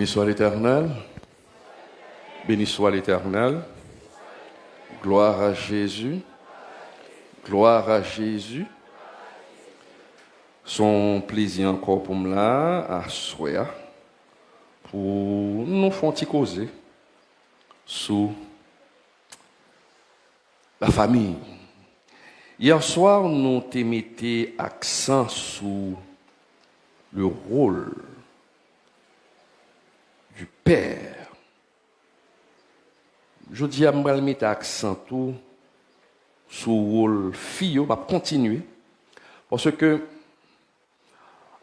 Béni soit l'Éternel. Béni soit l'Éternel. Gloire à Jésus. Gloire à Jésus. Son plaisir encore pour moi là, à souhait, pour nous faire causer sur la famille. Hier soir, nous t'ai mis accent sur le rôle du père. Je dis à moi mettre accent tout sur le rôle fille, on va continuer parce que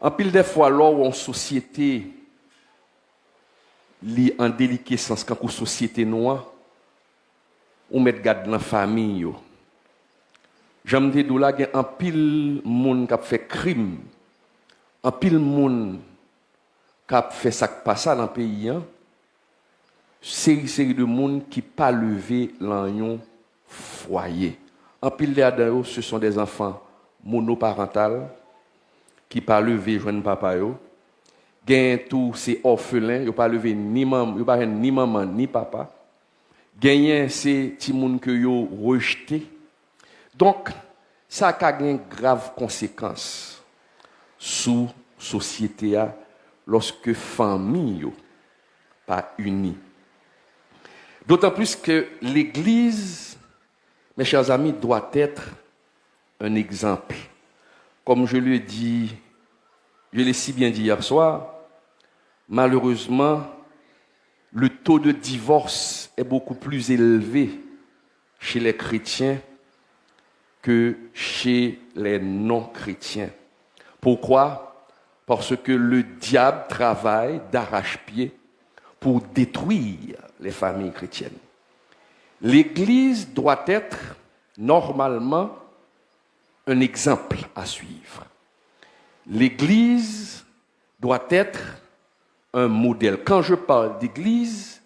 en pile des fois là où en société li en délicat sens quand société noire on met garde dans famille yo. J'aime dire là il y a un pile monde qui a fait crime, un pile monde qui a fait ça qui passe dans le pays, série de monde qui pas levé dans foyer. En pile là ce sont des enfants monoparentaux qui pas levé joindre papa yo. Gain tous ces orphelins, yo pas levé ni maman, yo pas ni maman ni papa. Gain ces petits monde que yo rejeté. Donc ça a une grave conséquence sur société a lorsque famille yo pas unie. D'autant plus que l'église, mes chers amis, doit être un exemple. Comme je l'ai dit, je l'ai si bien dit hier soir, malheureusement, le taux de divorce est beaucoup plus élevé chez les chrétiens que chez les non-chrétiens. Pourquoi? Parce que le diable travaille d'arrache-pied pour détruire les familles chrétiennes. L'Église doit être normalement un exemple à suivre. L'Église doit être un modèle. Quand je parle d'Église,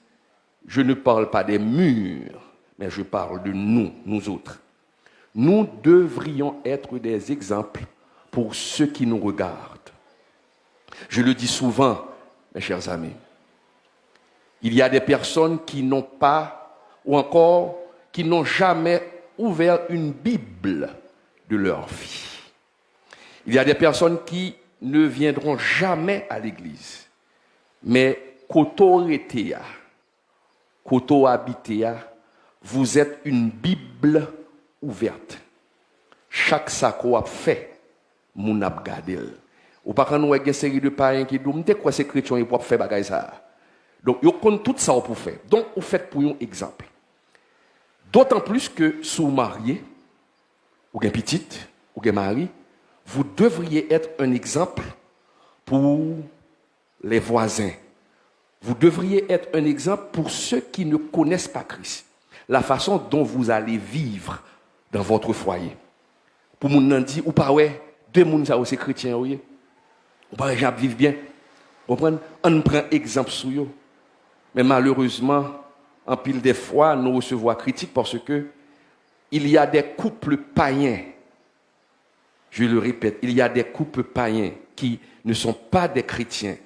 je ne parle pas des murs, mais je parle de nous, nous autres. Nous devrions être des exemples pour ceux qui nous regardent. Je le dis souvent, mes chers amis. Il y a des personnes qui n'ont pas, ou encore qui n'ont jamais ouvert une Bible de leur vie. Il y a des personnes qui ne viendront jamais à l'église. Mais koto retea, koto habitea, vous êtes une Bible ouverte. Chaque sako a fait, moun ap gadel. Ou pas quand nous avons une série de païens qui disent, m'te quoi ces chrétiens ils peuvent faire bagay ça. Donc, vous connaissez tout ça pour faire. Donc, vous faites pour un exemple. D'autant plus que, si vous mariez, ou une petite, ou un mari, vous devriez être un exemple pour les voisins. Vous devriez être un exemple pour ceux qui ne connaissent pas Christ. La façon dont vous allez vivre dans votre foyer. Pour moun nan di, ou pas ouais, deux moun ça aussi chrétiens, oui. Ou pas gens vivent bien. On prend exemple sur eux. Mais malheureusement, en pile des fois, nous recevons critiques parce que il y a des couples païens. Je le répète, il y a des couples païens qui ne sont pas des chrétiens,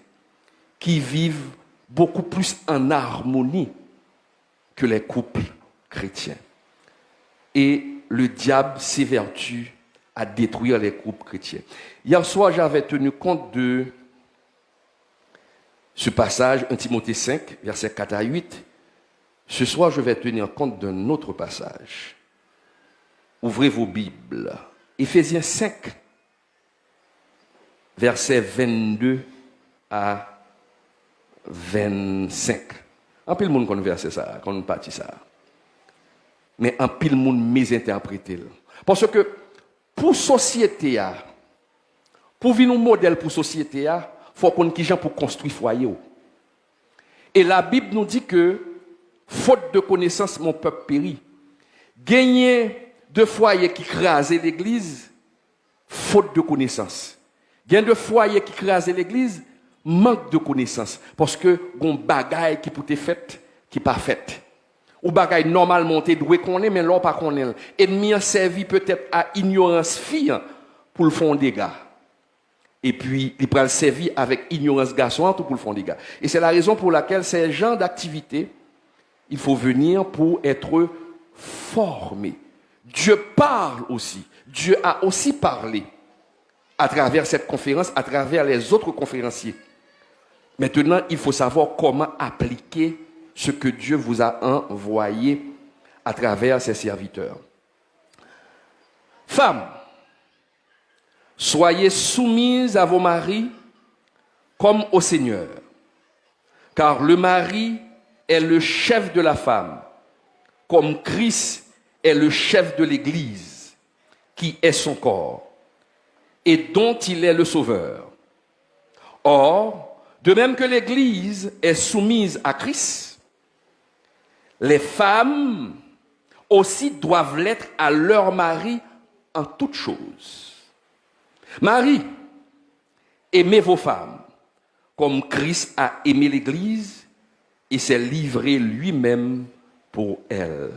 qui vivent beaucoup plus en harmonie que les couples chrétiens. Et le diable s'évertue à détruire les couples chrétiens. Hier soir, j'avais tenu compte de ce passage, 1 Timothée 5, versets 4 à 8. Ce soir, je vais tenir compte d'un autre passage. Ouvrez vos Bibles. Éphésiens 5, versets 22 à 25. En pile monde qu'on verse ça, qu'on partit ça. Mais en pile monde mésinterprété. Parce que pour société, pour vivre un modèle pour société, il faut qu'on ait des gens pour construire foyer. Et la Bible nous dit que, faute de connaissance, mon peuple périt. Gagner de foyers qui crasent l'église, faute de connaissance. Gagner de foyers qui crasent l'église, manque de connaissance. Parce que, bon bagaille qui peut être fait, qui n'est pas fait. Ou bagaille normalement, tu dois connaître, mais là, pas connaître. Ennemi a servi peut-être à ignorance fille pour le faire des dégâts. Et puis, il prend le servir avec ignorance garçon, tout pour le fond des gars. Et c'est la raison pour laquelle ces genres d'activités, il faut venir pour être formé. Dieu parle aussi. Dieu a aussi parlé à travers cette conférence, à travers les autres conférenciers. Maintenant, il faut savoir comment appliquer ce que Dieu vous a envoyé à travers ses serviteurs. Femmes, soyez soumises à vos maris comme au Seigneur, car le mari est le chef de la femme, comme Christ est le chef de l'Église, qui est son corps, et dont il est le sauveur. Or, de même que l'Église est soumise à Christ, les femmes aussi doivent l'être à leur mari en toutes choses. Marie, aimez vos femmes, comme Christ a aimé l'Église et s'est livré lui-même pour elle.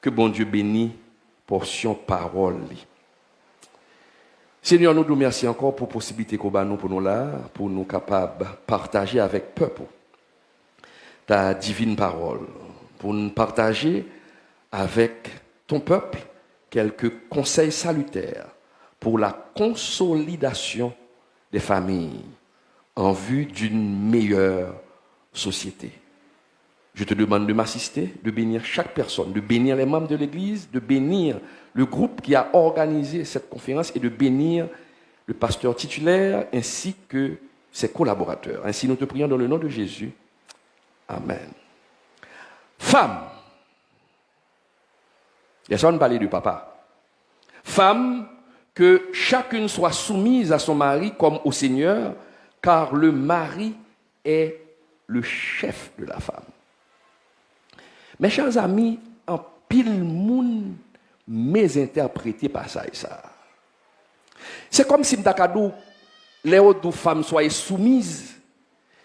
Que bon Dieu bénisse portion parole. Seigneur, nous te remercions encore pour la possibilité qu'on a nous pour nous là, pour nous capables de partager avec le peuple ta divine parole, pour nous partager avec ton peuple quelques conseils salutaires pour la consolidation des familles en vue d'une meilleure société. Je te demande de m'assister, de bénir chaque personne, de bénir les membres de l'Église, de bénir le groupe qui a organisé cette conférence et de bénir le pasteur titulaire ainsi que ses collaborateurs. Ainsi, nous te prions dans le nom de Jésus. Amen. Femme, laissons-nous parler du papa. Femme, que chacune soit soumise à son mari comme au Seigneur, car le mari est le chef de la femme. Mes chers amis, en pile moun mésinterprété par ça et ça. C'est comme si m'takadou les autres femmes soient soumises.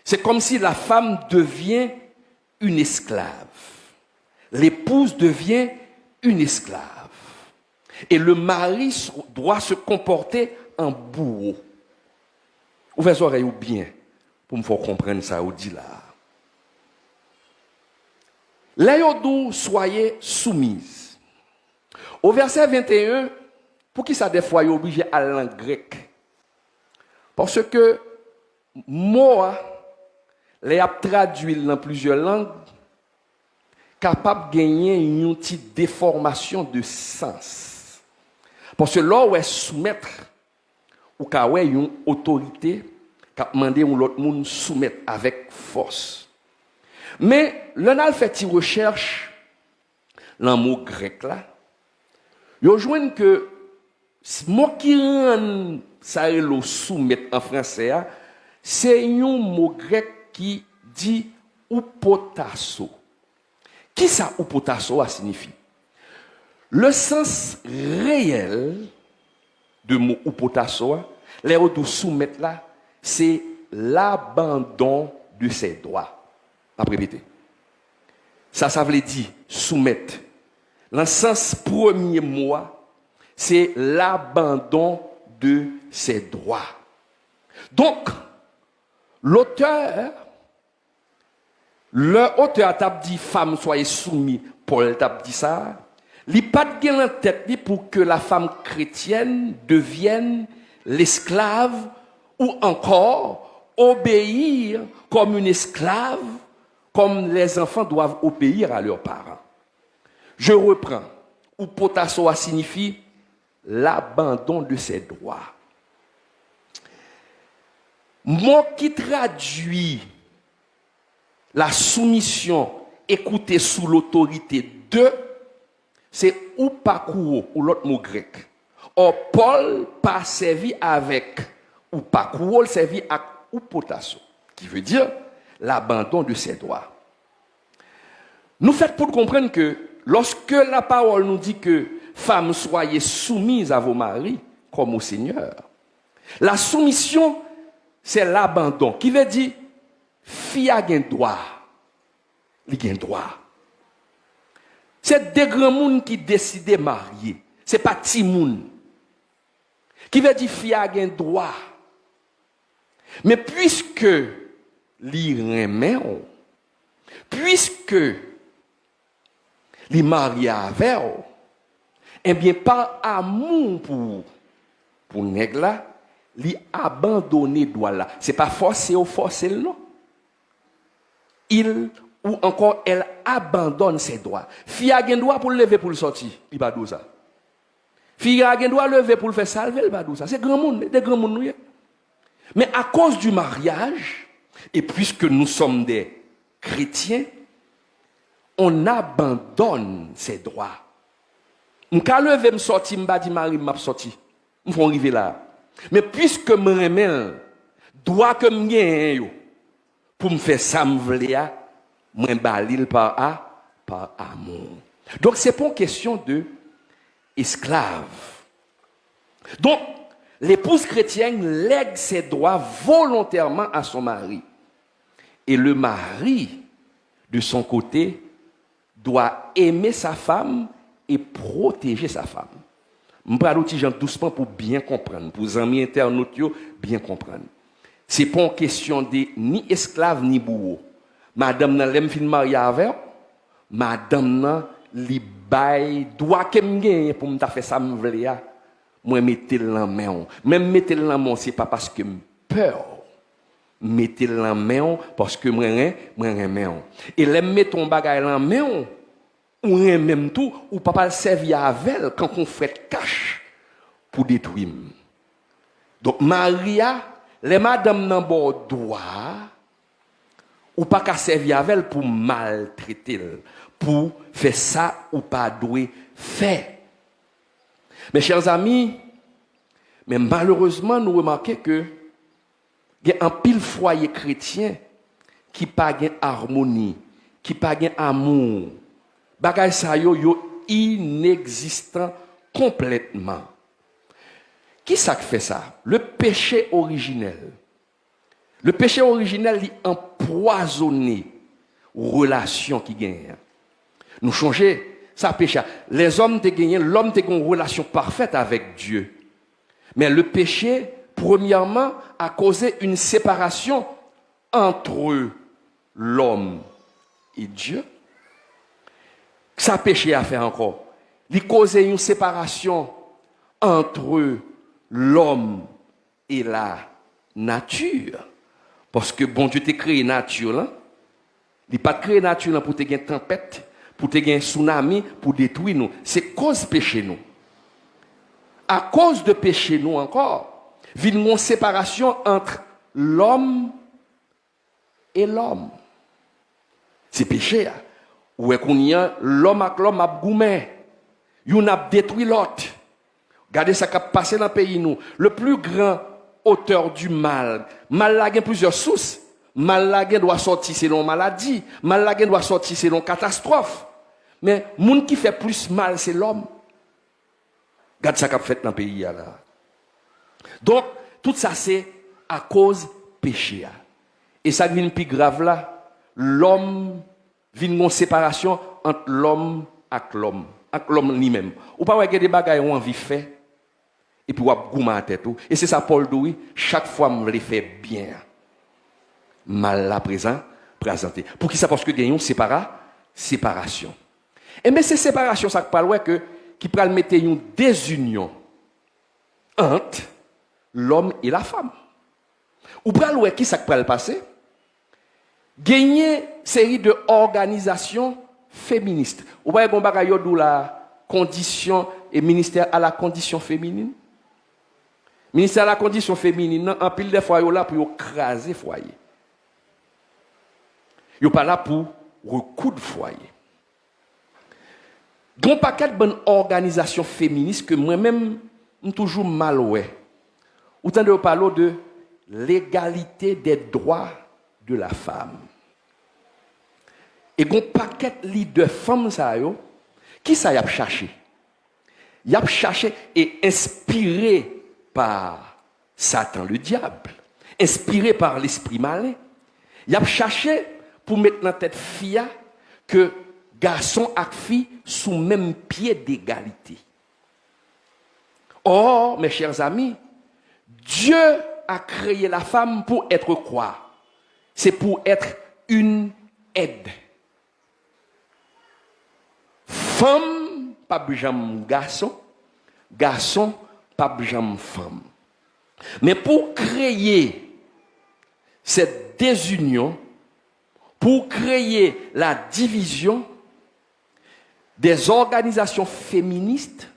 C'est comme si la femme devient une esclave. L'épouse devient une esclave. Et le mari doit se comporter en bourreau. Ouvrez les oreilles ou bien pour me faire comprendre ça ou dit là. Les soyez soumises. Au verset 21, pour qui ça des fois est obligé à la langue grecque? Parce que moi, les a traduit dans plusieurs langues, capable de gagner une petite déformation de sens. Parce que là où est soumettre, ou qu'il y a une autorité, qui a demandé à l'autre monde soumettre avec force. Mais l'on a fait une recherche dans le mot grec là. Il y que mot qui rend ça le soumettre en français, c'est un mot grec qui dit upotasso. Qui ça upotasso signifie? Le sens réel de mot upotasso, les autres soumettre là, c'est l'abandon de ses droits. Après répéter. Ça veut dire soumettre. Le sens premier mot, c'est l'abandon de ses droits. Donc, l'auteur t'a dit femme soyez soumise, Paul t'a dit ça. Il n'a pas de en tête pour que la femme chrétienne devienne l'esclave ou encore obéir comme une esclave, comme les enfants doivent obéir à leurs parents. Je reprends. Upotasso signifie l'abandon de ses droits. Mot qui traduit la soumission, écouter sous l'autorité de, c'est upakouo, ou l'autre mot grec. Or, Paul pas servi avec upakouo, il servi avec upotasso, qui veut dire l'abandon de ses droits. Nous faites pour comprendre que lorsque la parole nous dit que femmes soyez soumises à vos maris comme au Seigneur, la soumission c'est l'abandon qui veut dire fille a un droit, il a un droit. C'est des grands monde qui décident de marier, c'est pas petit monde. Qui veut dire fille a un droit. Mais puisque li remet, puisque li marié avec, eh bien, par amour pour nèg là, li abandonner droit là. C'est pas forcer ou forcer non. Il ou encore elle abandonne ses droits. Fille a gen droit pour lever pour le sortir, il pas do ça. Fille a gen droit lever pour le faire salver, il pas do ça. C'est grand monde, des grands monde nous. Mais à cause du mariage et puisque nous sommes des chrétiens, on abandonne ses droits. M'ka lever me sorti, m'ba di mari m'a sorti. M'font arriver là. Mais puisque me remel droit que m'gagne yo pour me faire ça m'vle moi balil par amour. Donc c'est pas une question de esclave. Donc l'épouse chrétienne lègue ses droits volontairement à son mari. Et le mari, de son côté, doit aimer sa femme et protéger sa femme. Je vais parler doucement pour bien comprendre, pour les amis internautes bien comprendre. Ce n'est pas une question de ni esclave ni bourreau. Madame n'a l'aime fin mariée avec, madame n'a li bay doit que me pour me faire ça me vle moi mettez la main. Même mettez la main c'est pas parce que peur. Mettez la main parce que moi main. Et l'aime mettre ton bagage la main ou même tout ou papa servir avec quand on fait cache pour détruire. Donc Maria, les madame n'en bord droit ou pas qu'à servir avec elle pour maltraiter, pour faire ça ou pas doué faire. Mes chers amis, mais malheureusement nous remarquons que il y a un pile foyer chrétien qui pas gain harmonie, qui pas gain amour. Bagay sa yo inexistant complètement. Qui ça fait ça? Le péché originel. Le péché originel est empoisonné relation qui gagne. Nous changer ça péché. Les hommes te gagné, l'homme te une relation parfaite avec Dieu. Mais le péché premièrement a causé une séparation entre l'homme et Dieu. Ça péché à faire encore. Il a causé une séparation entre l'homme et la nature. Parce que bon Dieu t'a créé nature là. Il n'a pas créé nature là pour te gagner tempête, pour te gagner tsunami, pour détruire nous. C'est cause péché nous. À cause de péché nous encore, vient une séparation entre l'homme et l'homme. C'est péché. Ou est qu'on y a l'homme avec l'homme a goumé. Yon a détruit l'autre. Regardez ça qui a passé dans le pays nous. Le plus grand auteur du mal. Mal la gen plusieurs sources. Mal la gen doit sortir selon maladie. Mal la gen doit sortir selon catastrophe. Mais moun qui fait plus mal c'est l'homme. Regardez ça qui a fait dans le pays là. Donc tout ça c'est à cause péché. Et ça devient plus grave là. L'homme vient une séparation entre l'homme et l'homme lui-même. Ou pas regarder des bagages où on vit fait et puis on gouma à tête. Et c'est ça Paul dit, chaque fois me les fait bien. Mal la présenté. Pour qui ça? Parce que gagnons séparation. Et mais ces séparations ça parle que qui peut mettre une désunion entre l'homme et la femme. Ou pral qui ça peut passer? Gagner série de organisations féministes. Ou voyez bon bagay yo dou la condition et ministère à la condition féminine. Ministère à la condition féminine en pile des fois yo là pour craser foyer. Yo pas là pour recoudre foyer. Gon paquet de bonne organisation féministe que moi-même toujours mal ouais. Autant de parler de l'égalité des droits de la femme. Et gon paquet de femmes ça yo qui ça y a cherché. Y a cherché et inspiré par Satan le diable, inspiré par l'esprit malin. Y a cherché pour mettre dans tête fille que garçon et fille sous même pied d'égalité. Or mes chers amis, Dieu a créé la femme pour être quoi? C'est pour être une aide. Femme, pas jamais garçon. Garçon, pas jamais femme. Mais pour créer cette désunion, pour créer la division, des organisations féministes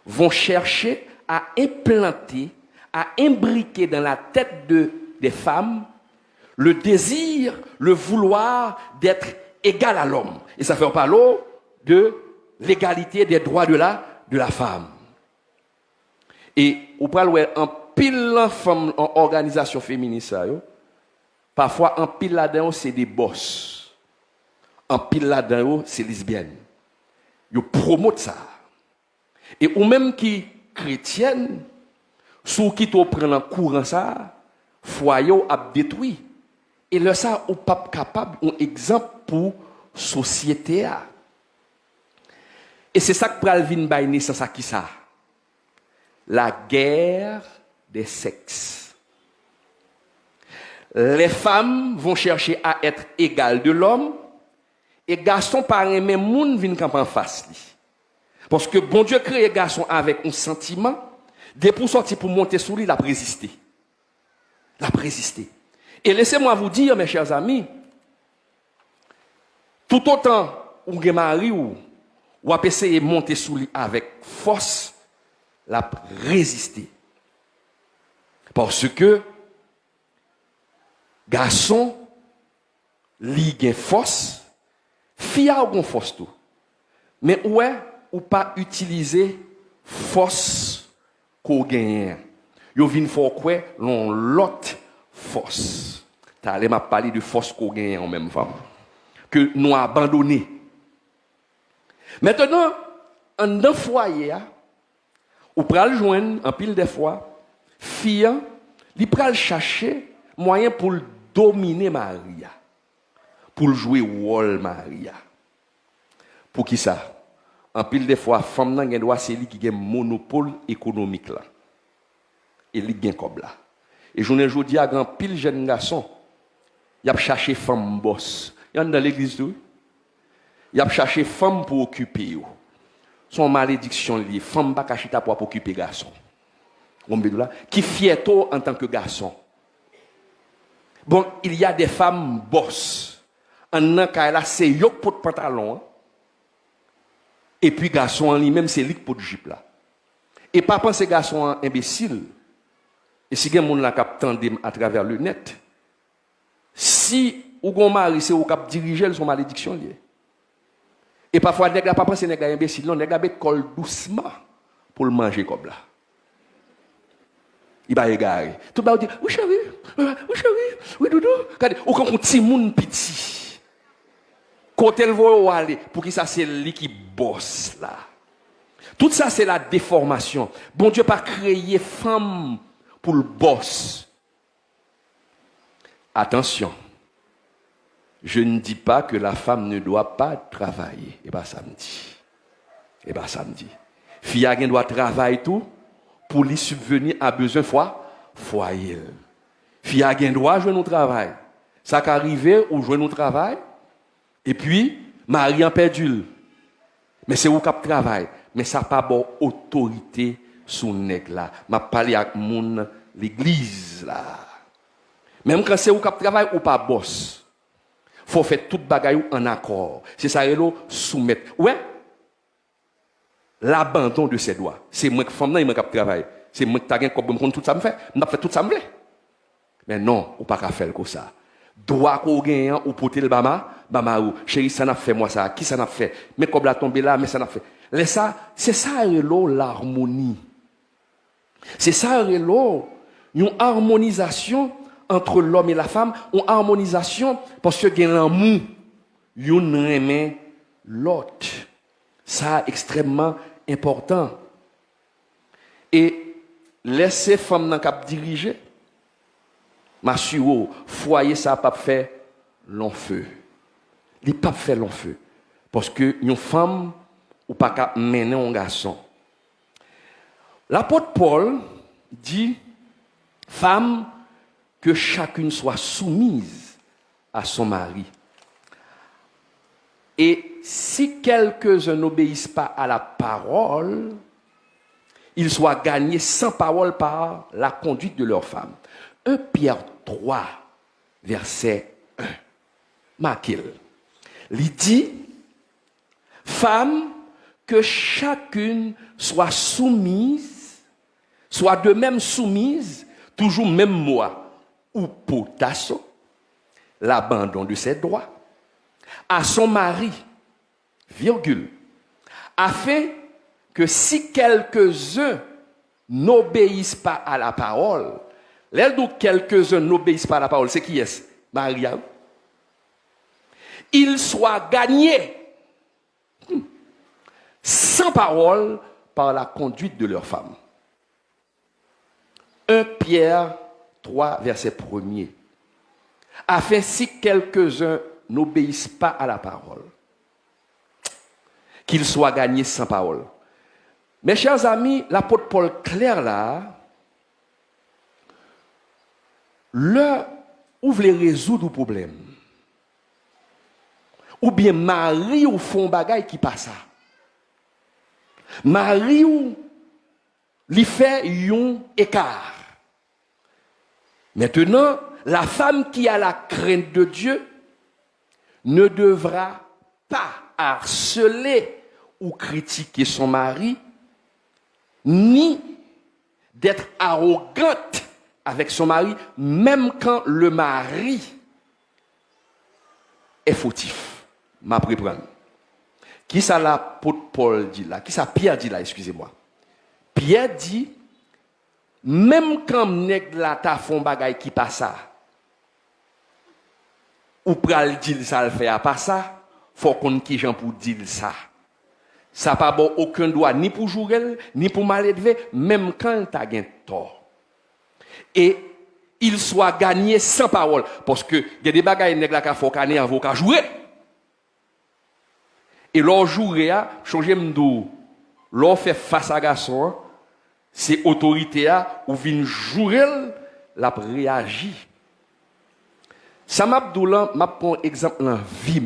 vont chercher à implanter, à imbriquer dans la tête des femmes le désir, le vouloir d'être égal à l'homme. Et ça fait parler de l'égalité des droits de la femme. Et on parle en pile en femme en organisation féministe, parfois en pile là-dedans c'est des boss. En pile là-dedans c'est lesbiennes. Ils promotent ça. Et ou même qui chrétienne, sous qui tu prend en courant ça, foyer a détruit. Et là ça ou pas capable un exemple pour société. Et c'est ça que pral vinn bay naissance à qui ça? La guerre des sexes. Les femmes vont chercher à être égales de l'homme et garçons par même monde viennent camp en face li. Parce que bon Dieu crée garçon avec un sentiment, dès pour sortir pour monter sous lui, il a résisté. Il a résisté. Et laissez-moi vous dire, mes chers amis, tout autant où vous mari ou a essayé de monter sous lui avec force, l'a résisté. Parce que garçon, li gen force, fille a une force tout. Mais ouais, ou pas utiliser force qu'on gagne. Yo vinn faut quoi l'autre force. T'as allé m'a parler de force qu'on gagne en même femme que nous abandonné. Maintenant, en dans foyer ou pral joindre en pile des fois fille li pral chercher moyen pour dominer Maria. Pour jouer rôle Maria. Pour qui ça? En pile des fois, femme nan gen droit c'est lui qui a monopole économique là. Et lui gen comme là. Et journée jodi a grand pile jeune garçon, y a cherché femme boss. Y en dans l'église tout. Y a cherché femme pour occuper yo. Son malédiction liée, femme pas kachita pour occuper garçon. Qui fier tôt en tant que garçon. Bon, il y a des femmes boss. En nan ka là c'est yok pour pantalon. Et puis garçon en lui-même c'est lui pour du jupe là. Et pas penser garçon imbécile. Et si gen moun la k'ap tande à travers le net, si ou gon mari c'est ou k'ap diriger son malédiction lié. Et parfois nèg la pas penser nèg imbécile, non nèg la bet colle doucement pour le manger comme là. Il va égarer. Tout le monde dit oui chérie, oui doudou. Regardez, ou quand un petit moun petit. Côté le voit aller pour qui ça c'est lui qui bosse là. Tout ça c'est la déformation. Bon Dieu pas créé femme pour le boss. Attention. Je ne dis pas que la femme ne doit pas travailler. Et bien ça me dit. Fille a doit travailler tout pour lui subvenir à besoin foyer. Fille a droit jouer au travail. Ça qu'arriver ou jouer au travail. Et puis, Marie en perdu. Mais c'est où cap travail. Mais ça n'a pas bon autorité sur nèg là. M'a parlé avec moun l'église là. Même quand c'est où cap travail ou pas boss. Faut faire toute bagaille en accord. C'est ça relo soumettre. Ouais. L'abandon de ses droits. C'est moi qui femme nan cap travail. C'est moi qui t'a gen comme tout ça me fait. M'a fait tout ça me fait. Mais non, ou pas qu'à faire comme ça. Droit qu'on gagne ou porter le bama ou chérie ça n'a fait moi ça qui ça n'a fait mais comme la tombé là mais ça n'a fait les ça c'est ça l'harmonie c'est ça une harmonisation entre l'homme et la femme une harmonisation parce que gagne l'amour une remet l'autre ça extrêmement important et laisser femme dans cap diriger m'assure foyer ça pas fait long feu. Il pas fait long feu parce que une femme ou pas qu'à mener un garçon. L'apôtre Paul dit Femme, que chacune soit soumise à son mari. Et si quelques-uns n'obéissent pas à la parole, ils soient gagnés sans parole par la conduite de leur femme. 1 Pierre 3, verset 1. Marquez-le. Il dit, femme, que chacune soit soumise, soit de même soumise, toujours même moi, ou potasso, l'abandon de ses droits, à son mari, virgule, afin que si quelques-uns n'obéissent pas à la parole, l'aile d'où quelques-uns n'obéissent pas à la parole, c'est qui est-ce? Maria. Ils soient gagnés sans parole par la conduite de leur femme. 1 Pierre 3, verset 1er. Afin si quelques-uns n'obéissent pas à la parole, qu'ils soient gagnés sans parole. Mes chers amis, l'apôtre Paul clair là, leur ouvre les résoudre le problème. Ou bien Marie ou font bagaille qui passe ça. Marie ou lui fait un écart. Maintenant, la femme qui a la crainte de Dieu ne devra pas harceler ou critiquer son mari, ni d'être arrogante avec son mari, même quand le mari est fautif. Ma préprendre. Qui ça l'apôtre Paul dit là? Qui ça Pierre dit là? Excusez-moi. Pierre dit, même quand nèg la ta font bagay qui passe ça, ou pral dire ça le fait à pas ça, faut qu'on qui gens pour dire ça. Ça pas bon aucun droit ni pour jouer ni pour mal élever, même quand tu as gain tort. Et il soit gagné sans parole parce que il y a des bagailles nèg la ka faut caner avocat jouer. Et leur jouer a changer m'dou, leur fait face à garçon, c'est autorité a ou vinn jouer la réagir. Ça m'abdoulan m'a prend exemple dans vie.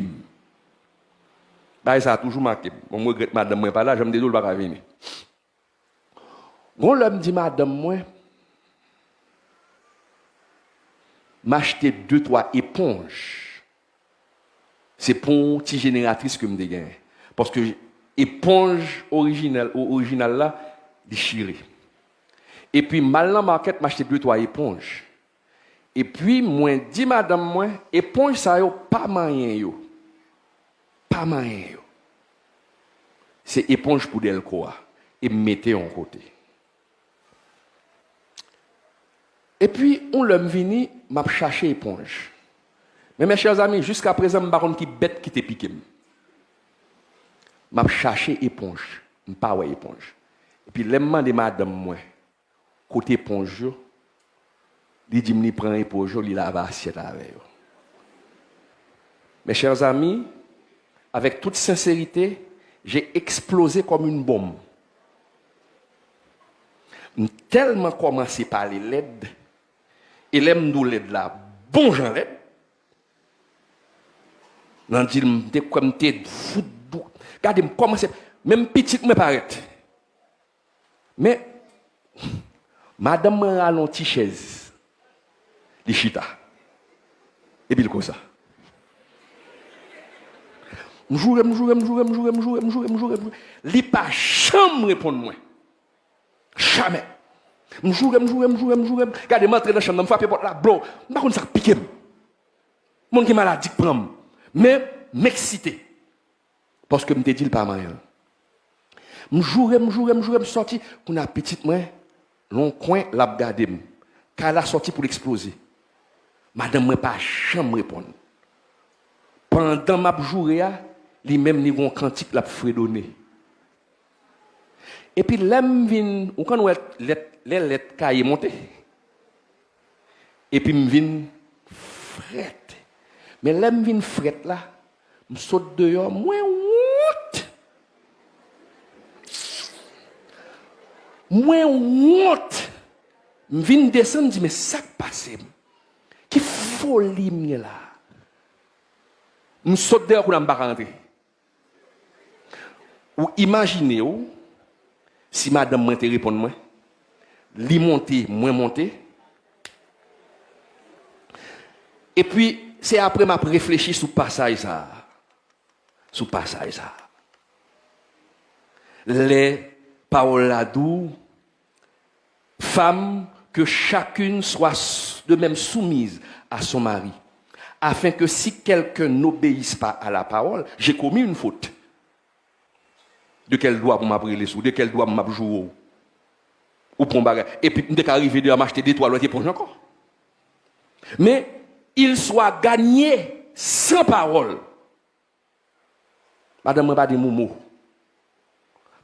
Bah ça a toujours marqué. Moi regrette madame moi pas là, j'aime dédou pas venir. Bon l'homme dit madame moi m'acheter 2-3 éponges. C'est pour une petite génératrice que me dégaine. Parce que éponge originale là déchirée. Et puis mal dans market m'acheter 2-3 éponges. Et puis moi dit madame moi éponge ça yo pas moyen yo. Pas moyen yo. C'est éponge pour delcoa et mettez en côté. Et puis on l'homme vini m'a chercher éponge. Mais mes chers amis, jusqu'à présent, je ne sais pas qui bête qui te piqué. Je cherché éponge. Je ne sais pas éponge. Et puis, les de madame, moi, côté éponge, il dit, je prends éponge, il lave l'assiette avec. Mes chers amis, avec toute sincérité, j'ai explosé comme une bombe. J'ai tellement commencé par les LED, et les LED là, bon j'en LED. Nan dit m'te comme t'es foot. Regardez comment c'est même petite me paraît. Mais madame m'a ralenti chaise. Li chita. Et puis comme ça. M'joue. Li pas jamais répondre moi. Jamais. M'joue. Regardez m'entrer dans la chambre, me frapper porte là, bro. Pas comme ça piquer. Mon qui maladie prend. Mais m'exciter. Parce que m'te dit pas moyen. M'joue sorti qu'on a petite moi long coin l'a regarder. Car la sorti pour exploser. Madame moi pas jamais répondre. Pendant m'a joué li même ni gon cantique l'a fredonner. Et puis l'aime vinn ou quand les lettres cahier monter. Et puis m'vinn fret. Mais l'aime vinn fret là, me saute dehors, moi honte. Je viens descendre, je dis, mais ça qui passe? Qui folie là? Je saute dehors pour ne pas rentrer. Ou imaginez, si madame m'a répond moi, li monter, moi monter. Et puis, c'est après m'a réfléchi sur passage ça. Sur passage ça. Les paroles là d'où femme que chacune soit de même soumise à son mari, afin que si quelqu'un n'obéisse pas à la parole, j'ai commis une faute. De quel doigt pour m'appeler sous, de quel doigt pour m'abjouer ou pour m'bagarre. Et puis, dès qu'arriver de m'acheter des toilettes pour encore. Mais, il soit gagné sans parole. Madame, pas des mots.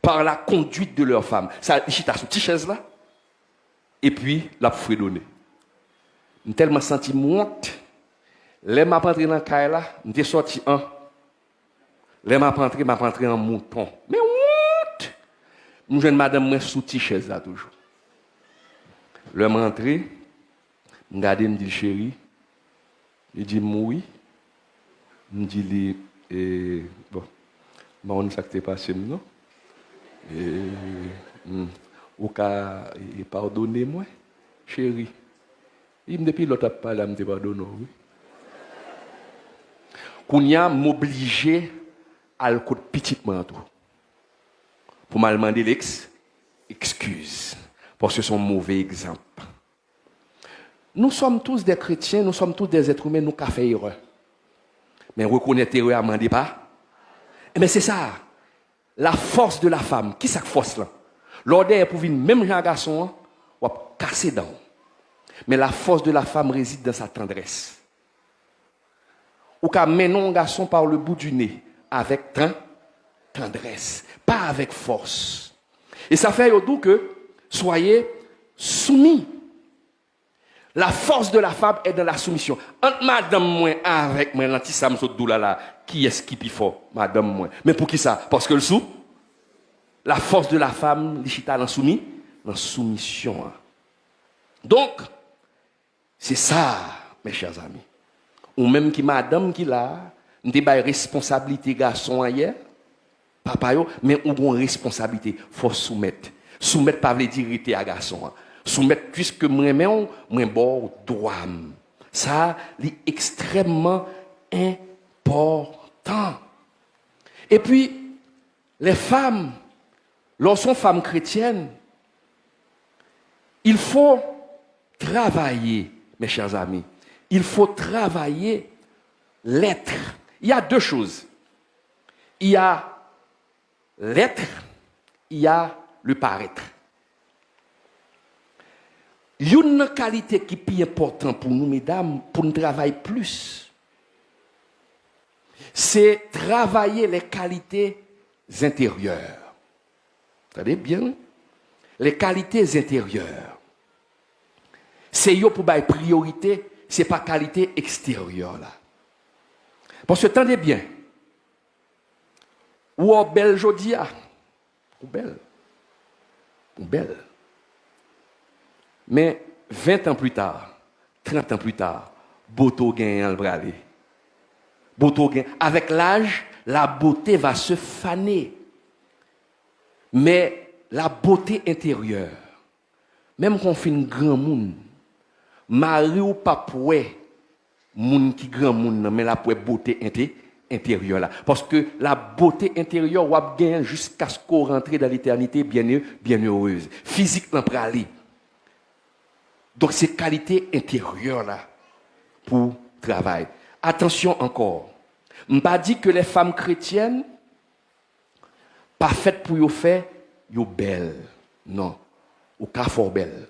Par la conduite de leur femme. Ça, j'étais à cette petite chaise là. Et puis, la fredonner. J'ai tellement senti monte. Les m'a rentré dans le caille là, j'ai sorti un. Les m'a rentré en mouton. Mais what? Une jeune madame, moi, sous petite chaise là toujours. Le m'a rentré, je me dit chérie, il dit oui. Je dis bon, on ça qui passé non? Ou ka pardonnez-moi, chérie. Il me depuis l'autre pas là, me pardonne oui. Kounya m'obliger à le coup de petit manteau. Pour me demander excuse. Parce que c'est un mauvais exemple. Nous sommes tous des chrétiens, nous sommes tous des êtres humains, nous avons fait erreur. Mais reconnaître erreur, ne demandez pas. Mais c'est ça. La force de la femme. Qui est cette force là? L'ordre est pour venir, même un garçon, ou casser dans. Mais la force de la femme réside dans sa tendresse. Ou qu'à mener un garçon par le bout du nez, avec tendresse, pas avec force. Et ça fait au que soyez soumis. La force de la femme est dans la soumission. Entre madame moi avec moi, l'anti-sam là, qui est-ce qui est plus fort? Madame moi. Mais pour qui ça? Parce que le sou, la force de la femme, l'ishita dans soumission. Donc, c'est ça, mes chers amis. Ou même qui madame qui là, nous avons une responsabilité garçon hier, papa yo, mais on a une responsabilité, faut soumettre. Soumettre pas veut dire irriter à garçon. Soumettre puisque moi bon droit. Ça, c'est extrêmement important. Et puis les femmes, lorsqu'on femmes chrétiennes, il faut travailler, mes chers amis. Il faut travailler l'être. Il y a deux choses. Il y a l'être, il y a le paraître. Une qualité qui est plus importante pour nous, mesdames, pour nous travailler plus, c'est travailler les qualités intérieures. Vous savez bien? Les qualités intérieures. C'est yo pour bailler priorité, c'est pas qualité extérieure là. Parce que attendez bien. Ou belle jodia, ou belle. Ou belle. Mais 20 ans plus tard, 30 ans plus tard, beauté gagne en bralé. Beauté gagne. Avec l'âge, la beauté va se faner. Mais la beauté intérieure, même quand on fait un grand monde, mari ou pas pour monde qui grand monde, mais la pour beauté intérieure là. Parce que la beauté intérieure va gagner jusqu'à ce qu'on rentre dans l'éternité bien heureuse. Physique n'en pralé. Donc, c'est qualité intérieure là pour travail. Attention encore. Je ne pas dit que les femmes chrétiennes, pas faites pour y faire, yo belles. Non. Ou qu'à fort belle.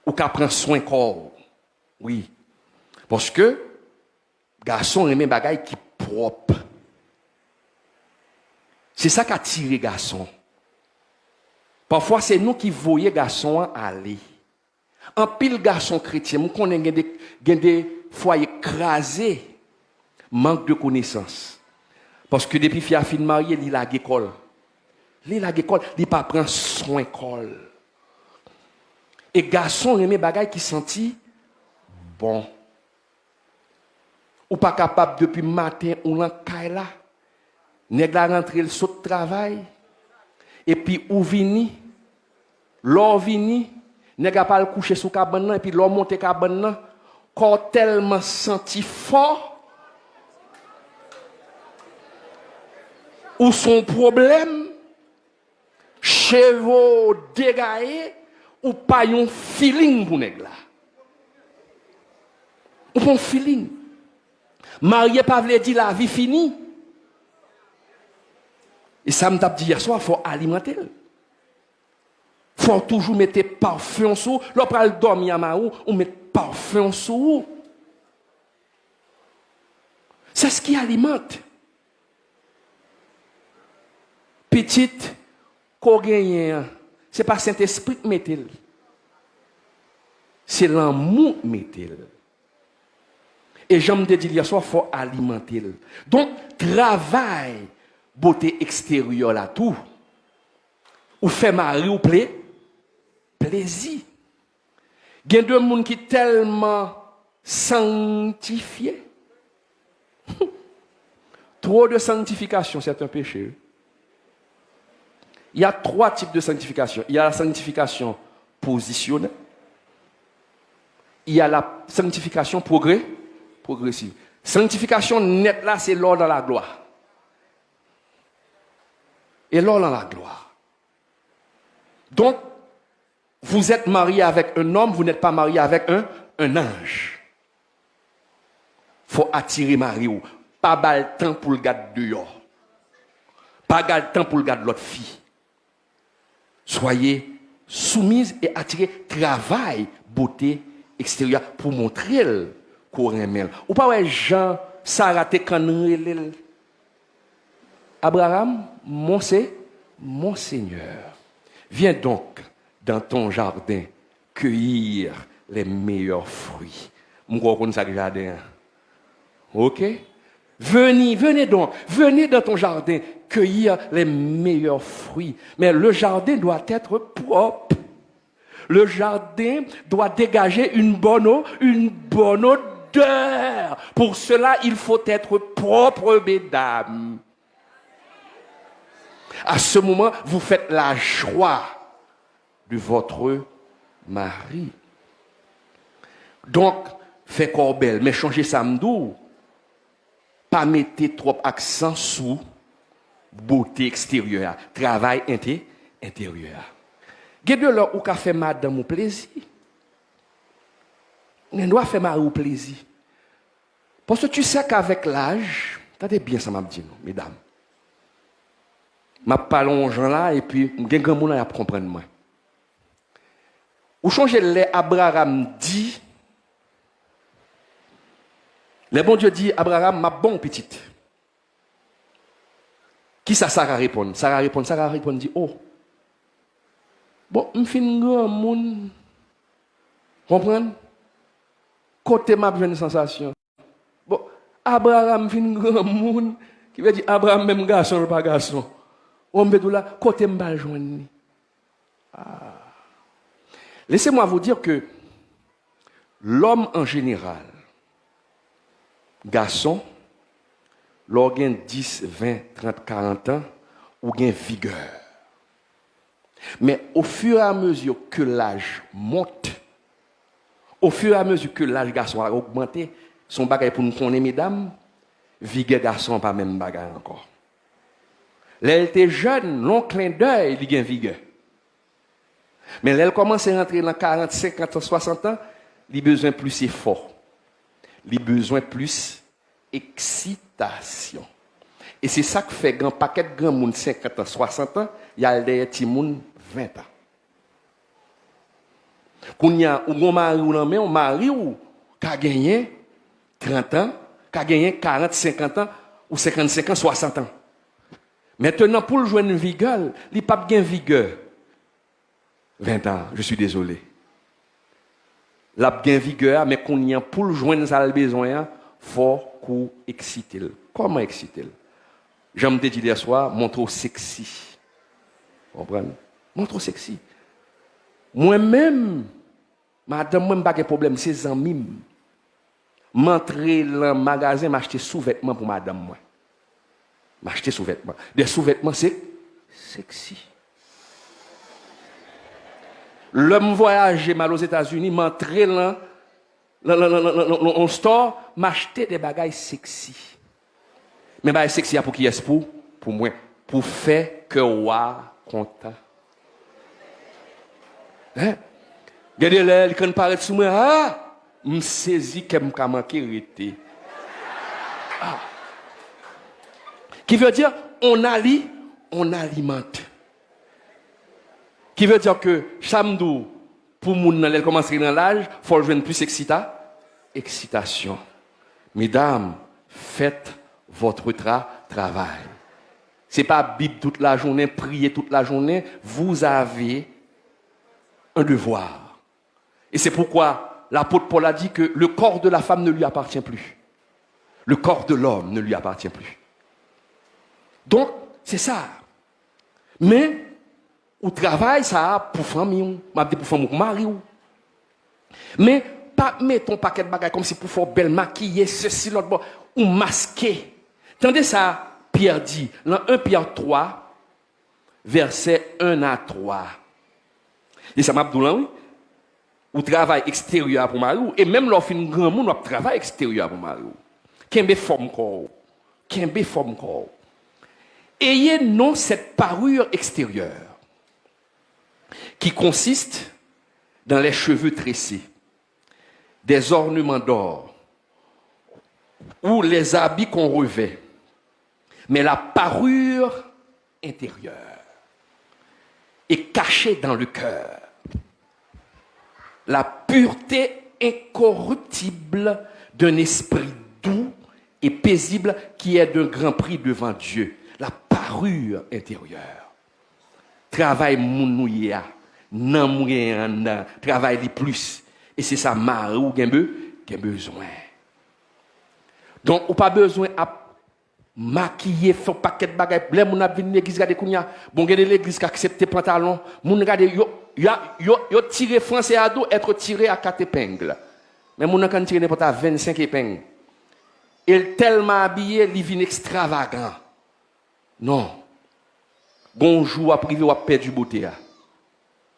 Ou qu'à prendre soin corps. Oui. Parce que, garçon aime bagaille qui propre. C'est ça qui attire les garçons. Parfois, c'est nous qui voyons garçons aller. En pile garçon chrétien, nous connaissons des foyers écrasés, manque de connaissances. Parce que depuis qu'il a fini de marier, il a l'école. Il a l'école, il pas prendre soin d'école. Et garçon aimé bagay qui senti bon. Ou pas capable depuis matin ou l'en là. Nèg la rentré le saut de travail. Et puis ou vini, l'or vini, nèg a pas le coucher sous cabane et puis l'or monter cabane là, corps tellement senti fort. Ou son problème, chevaux dégaillés, ou pas un feeling pour nèg là. Ou pas un feeling. Marié pas veut dire la vie finie. Et ça me tape dit hier soir, il faut alimenter. Il faut toujours mettre parfum sur. Lorsqu'on dormir à Maou, on met parfum sur. C'est ce qui alimente. Petite, qu'on gagne, ce n'est pas Saint-Esprit qui met. C'est l'amour qui met. Et j'aime te dire hier soir, il faut alimenter. Donc, travail. Beauté extérieure là tout ou fait mari ou plaisir. Il y a deux monde qui tellement sanctifié. Trop de sanctification, c'est un péché. Il y a trois types de sanctification. Il y a la sanctification positionnelle. Il y a la sanctification progressive. Sanctification nette là, c'est l'ordre dans la gloire. Et l'or dans la gloire. Donc, vous êtes marié avec un homme, vous n'êtes pas marié avec un ange. Il faut attirer Marie. Pas le temps pour le gars dehors. Pas le temps pour le gars de l'autre fille. Soyez soumise et attirez travail, beauté extérieure pour montrer qu'on aime. Ou pas ouais Jean, Sarah te canrel. Abraham, mon Seigneur, viens donc dans ton jardin cueillir les meilleurs fruits. Moi, je connais jardin. Ok? Venez donc, venez dans ton jardin cueillir les meilleurs fruits. Mais le jardin doit être propre. Le jardin doit dégager une bonne odeur. Pour cela, il faut être propre, mesdames. À ce moment, vous faites la joie de votre mari. Donc, fait corbelle, mais changez samedou. Pas mettre trop accent sur beauté extérieure, travail intérieur. Gade là ou ka fait madame ou plaisir. On doit faire mari ou plaisir. Parce que tu sais qu'avec l'âge, attendez bien ça m'a dit, mesdames. Je parle aux gens là et puis je vais comprendre moi. Ou changer les Abraham dit, le bon Dieu dit, Abraham, ma bonne petite. Qui ça Sarah répond? Sarah répond, dit, oh. Bon, je suis un grand monde. Comprenez? Côté m'a besoin de sensation. Bon, Abraham fait un grand monde. Qui veut dire, Abraham même garçon ou pas garçon. On me dit là, côté m'a joindre. Laissez-moi vous dire que l'homme en général, garçon, l'organe 10, 20, 30, 40 ans, ou gain vigueur. Mais au fur et à mesure que l'âge monte, au fur et à mesure que l'âge garçon a augmenté, son bagage pour nous connaître, mesdames, vigueur garçon pas même bagage encore. L'elle était jeune, long clin d'œil, il gain vigueur. Mais l'elle commence à rentrer dans 40, 50, 60 ans, il a besoin plus effort. Il a besoin plus excitation. Et c'est ça que fait grand paquet de grand monde 50 ans, 60 ans, il y a des petits monde 20 ans. Quand il y a un mari ou un mari qui a gagné 30 ans, qui a gagné 40, 50 ans, ou 55 ans, 60 ans. Maintenant, pour le jouer une vigueur, il n'a pas bien vigueur. 20 ans, je suis désolé. Il a bien vigueur, mais qu'on y a pour le joindre ça le besoin, faut qu'on excite. Comment exciter? J'aime te dire hier soir, montre sexy. Vous comprenez? Montre sexy. Moi-même, Madame, moi, pas de problème, c'est amis. M'entrer dans le magasin, m'acheter sous-vêtements pour madame, moi. M'acheter sous-vêtements. Des sous-vêtements, c'est sexy. L'homme voyager mal aux États-Unis, m'entrer dans le store, m'acheter des bagages sexy. Mais bagages sexy, pour qui est-ce pour moi? Pour faire que wa content. Hein? Regardez-le, quand il paraît sous moi, ah, me saisit comme m'a manqué rete. Ah. Qui veut dire, on alimente. Qui veut dire que, samedi, pour moun nan commencer dans l'âge, il faut jouer plus excitation. Mesdames, faites votre travail. C'est pas Bible toute la journée, prier toute la journée. Vous avez un devoir. Et c'est pourquoi l'apôtre Paul a dit que le corps de la femme ne lui appartient plus. Le corps de l'homme ne lui appartient plus. Donc, c'est ça. Mais, au travail, ça pour famille, pour famille, pour mari. Mais, pas mettre ton paquet de bagages comme si pour faire belle maquiller, ceci, l'autre, ou masquer. Tendez ça, Pierre dit, dans 1 Pierre 3, versets 1 à 3. Et ça m'a dit, oui, ou travail extérieur pour mari, et même lorsqu'il y a un grand monde, on travail extérieur pour mari. Qu'un forme corps. Ayez non cette parure extérieure qui consiste dans les cheveux tressés, des ornements d'or ou les habits qu'on revêt, mais la parure intérieure est cachée dans le cœur. La pureté incorruptible d'un esprit doux et paisible qui est d'un grand prix devant Dieu. La parure intérieure. Travail mounouya, nan mouya, travail li plus. Et c'est ça, marou qui a besoin. Donc, ou pas besoin à maquiller, faire paquet de bagages. Les moun a vinn l'église gade kounya. Bon, gade l'église qui accepte pantalon. Moun gade yo tiré français à dos, être tiré à 4 épingles. Mais moun kan tiré n'importe à 25 épingles. Il tellement habillé, il vient extravagant. Non. Bonjour, après, il a perdu beauté.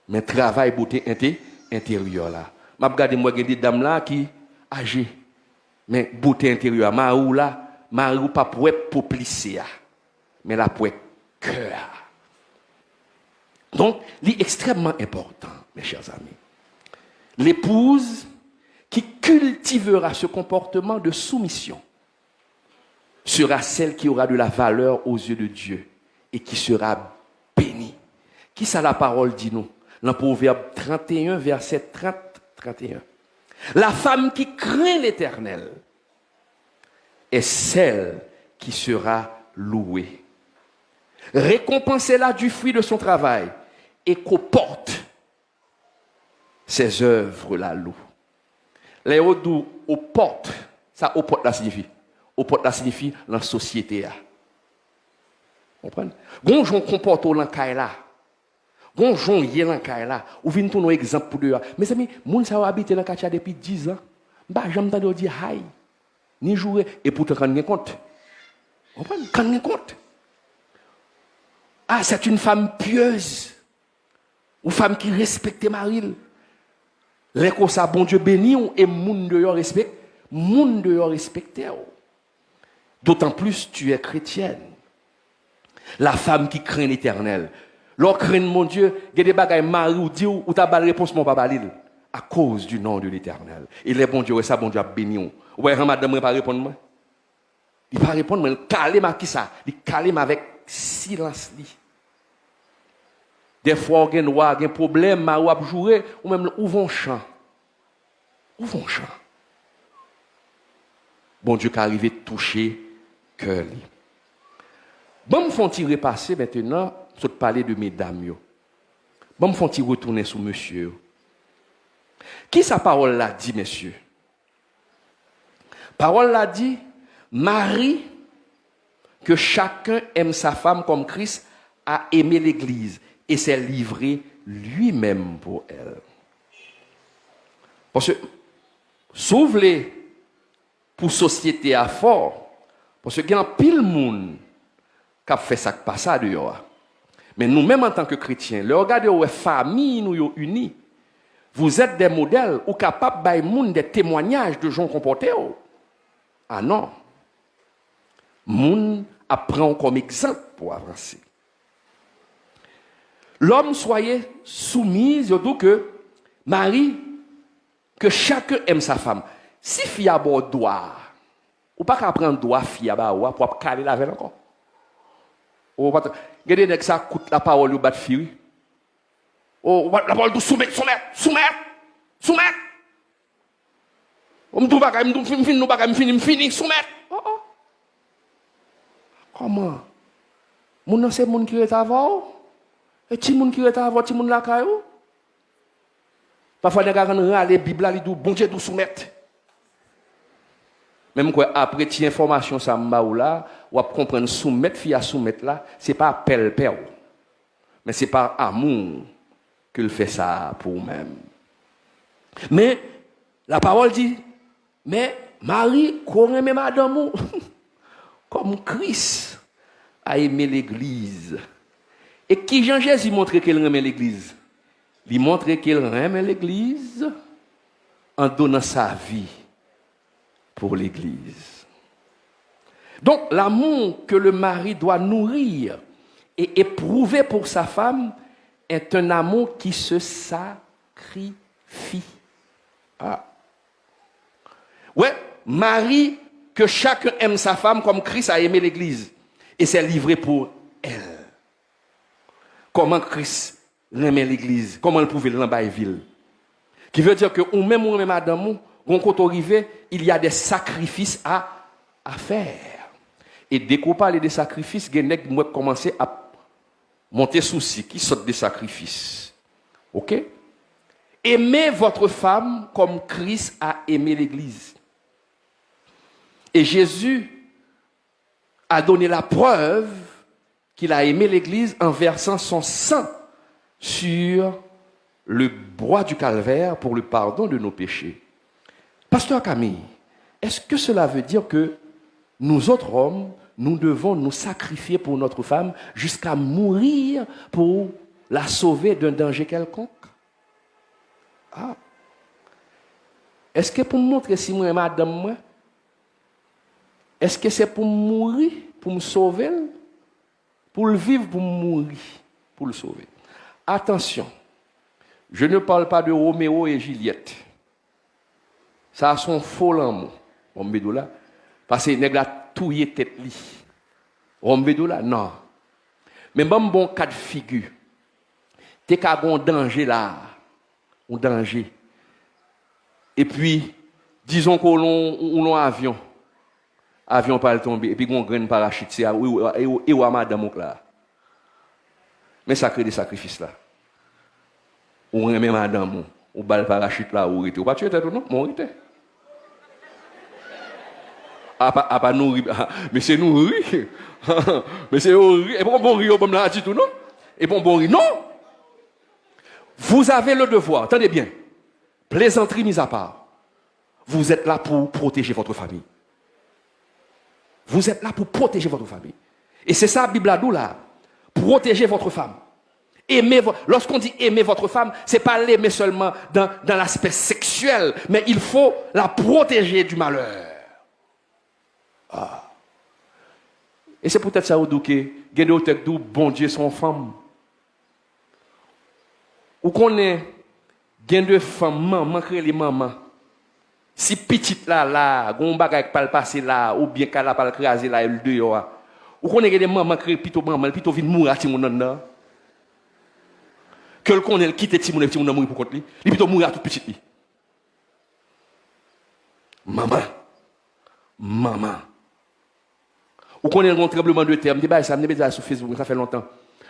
Mais travail beauté intérieure là. M'a regardé moi des dames là qui âgées. Mais beauté intérieure, marou là, marou pas pour être poplicé. Mais là pour être cœur. Donc, c'est extrêmement important, mes chers amis. L'épouse qui cultivera ce comportement de soumission sera celle qui aura de la valeur aux yeux de Dieu et qui sera bénie. Qui ça la parole dit nous? Dans Proverbe 31, verset 30-31. La femme qui craint l'Éternel est celle qui sera louée. Récompensez-la du fruit de son travail et qu'au porte ses œuvres la louent. Les odou au porte, ça au porte la signifie. Au porte la signifie la société. Vous comprenez? Gonjon comporte au lankaïla. Gonjon yé lankaïla. Ou vient tout nos exemples pour deux. Mes amis, moun sa habité dans quartier depuis 10 ans. Bah j'aime t'entendre dire haï. Ni jouer et pourtant quand on compte. Vous comprenez? Quand on compte. Ah, c'est une femme pieuse. Une femme qui respecte Maril. Les comme ça, bon Dieu béni et moun de yo respecte. Moun de yo respecte. D'autant plus tu es chrétienne. La femme qui craint l'Éternel. Lorsque craint mon Dieu, il y a des bagages mari ou dit ou t'as pas de réponse mon papa Lil. À cause du nom de l'Éternel. Et les bon Dieu, et ça bon Dieu a béni. Ouais, madame, il pas répondre moi. Il pas répondre, mais il calme qui ça? Il calme avec silence li. Des fois, il y a un problème, ou à jouer, ou même ouvre un champ. Ouvre un champ. Bon Dieu qui arrive toucher cœur. Bon, me font-ils repasser maintenant, sur parler de mesdames. Bon, me font-ils retourner sur monsieur. Qui sa parole l'a dit, messieurs? Parole l'a dit, Marie, que chacun aime sa femme comme Christ a aimé l'Église et s'est livré lui-même pour elle. Parce que, s'ouvrir pour société à fort, parce qu'il y a un pile monde qui a fait ça qui passe dehors. Mais nous-mêmes en tant que chrétiens, le regardez où famille nous unis. Vous êtes des modèles ou capables de monde des témoignages de gens comportés. Ah non. Moun apprend comme exemple pour avancer. L'homme soyez soumis, surtout que Marie, que chacun aime sa femme. Si fille a bon droit, ou pas qu'à prendre droit fille à bas pour caler la veille encore. Ou pas regardez que ça coûte la parole au bas de fille. Oh, la parole de soumettre. On me dit pas me fini soumettre. Oh. Comment? Mon c'est mon qui est avant. Et ti moun qui est avant, ti moun la caillou. Parfois les gars quand les Bible là, ils disent bon Dieu nous soumettre. Même quoi après ti information ça m'a ou là, ou à comprendre soumettre fille à soumettre là, c'est pas appel père. Mais c'est par amour qu'il fait ça pour même. Mais la parole dit mais Marie connaît même madame comme Christ a aimé l'église. Et qui Jean-Jésus montre qu'il aime l'église? Il montre qu'il aime l'église en donnant sa vie pour l'église. Donc l'amour que le mari doit nourrir et éprouver pour sa femme est un amour qui se sacrifie. Ah. Ouais, Marie, que chacun aime sa femme comme Christ a aimé l'église et s'est livré pour elle. Comment Christ aime l'église, comment il pouvait l'envahir ville. Qui veut dire que ou même madame, quand on arrive, il y a des sacrifices à faire. Et dès qu'on parle des sacrifices, il y a commencer à monter souci qui sortent des sacrifices. OK? Aimez votre femme comme Christ a aimé l'église. Et Jésus a donné la preuve qu'il a aimé l'église en versant son sang sur le bois du calvaire pour le pardon de nos péchés. Pasteur Camille, est-ce que cela veut dire que nous autres hommes, nous devons nous sacrifier pour notre femme jusqu'à mourir pour la sauver d'un danger quelconque? Ah. Est-ce que pour me montrer si moi et madame moi, est-ce que c'est pour mourir, pour me sauver, pour le vivre, pour mourir, pour le sauver? Attention, je ne parle pas de Roméo et Juliette. Ça a son faux l'amour. On me dit là, parce que nèg la touyer tête li. On me dit là, non. Mais même bon cas de figure. T'es qu'à un danger là, un danger. Et puis, disons qu'on l'on avion. Avion pas tomber et puis on graine parachute c'est et ou madame là. Mais ça crée des sacrifices là. On remet madame ou balle parachute là ou était ou pas tuer tête non mon était. Pas nourrir mais c'est nourrir. Mais c'est nourrir et bon rire comme là dit tout non. Et bon rire non. Vous avez le devoir, attendez bien. Plaisanterie mise à part. Vous êtes là pour protéger votre famille. Vous êtes là pour protéger votre famille. Et c'est ça la Bible a dit là. Protéger votre femme. Lorsqu'on dit aimer votre femme, c'est pas l'aimer seulement dans l'aspect sexuel, mais il faut la protéger du malheur. Ah. Et c'est peut-être ça où que bon Dieu son femme. Ou qu'on est gain de femme maman créer les mamans. Si petite là, gon bagay pas le passer là ou bien qu'elle pas le craser là le dehors. Ou qu'on est des mamans créer plutôt vinn mourir ti mon nan. Que le connaît quitter ti mon mourir pour contre lui, il plutôt mourir tout petit lui. Maman. Ou qu'on est un tremblement de terre, me dit ça me dit sur Facebook, ça fait longtemps.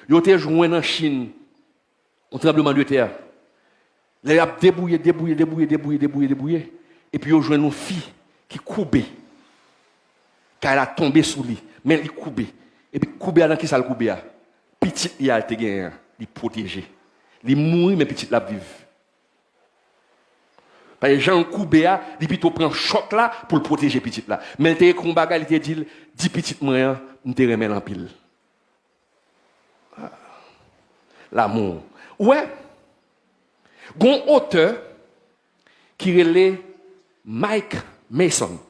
Yo te joint en Chine un tremblement de terre. Les a débouillé. Et puis, ils jouent une fille qui coubée. Car elle a tombé sous lui. Mais elle est coubée. Et puis, coubée, dans qui ça le coubée? Petite, il a été gagné. Il protégé. Il mourit, mais petite, la vive. Parce que Jean Koubéa, il plutôt prend choc là pour le protéger petit là. Mais il était combat, il était dit, 10 petites moyens, nous te remet en pile. L'amour. Ouais. Gon auteur qui relait Mike Mason.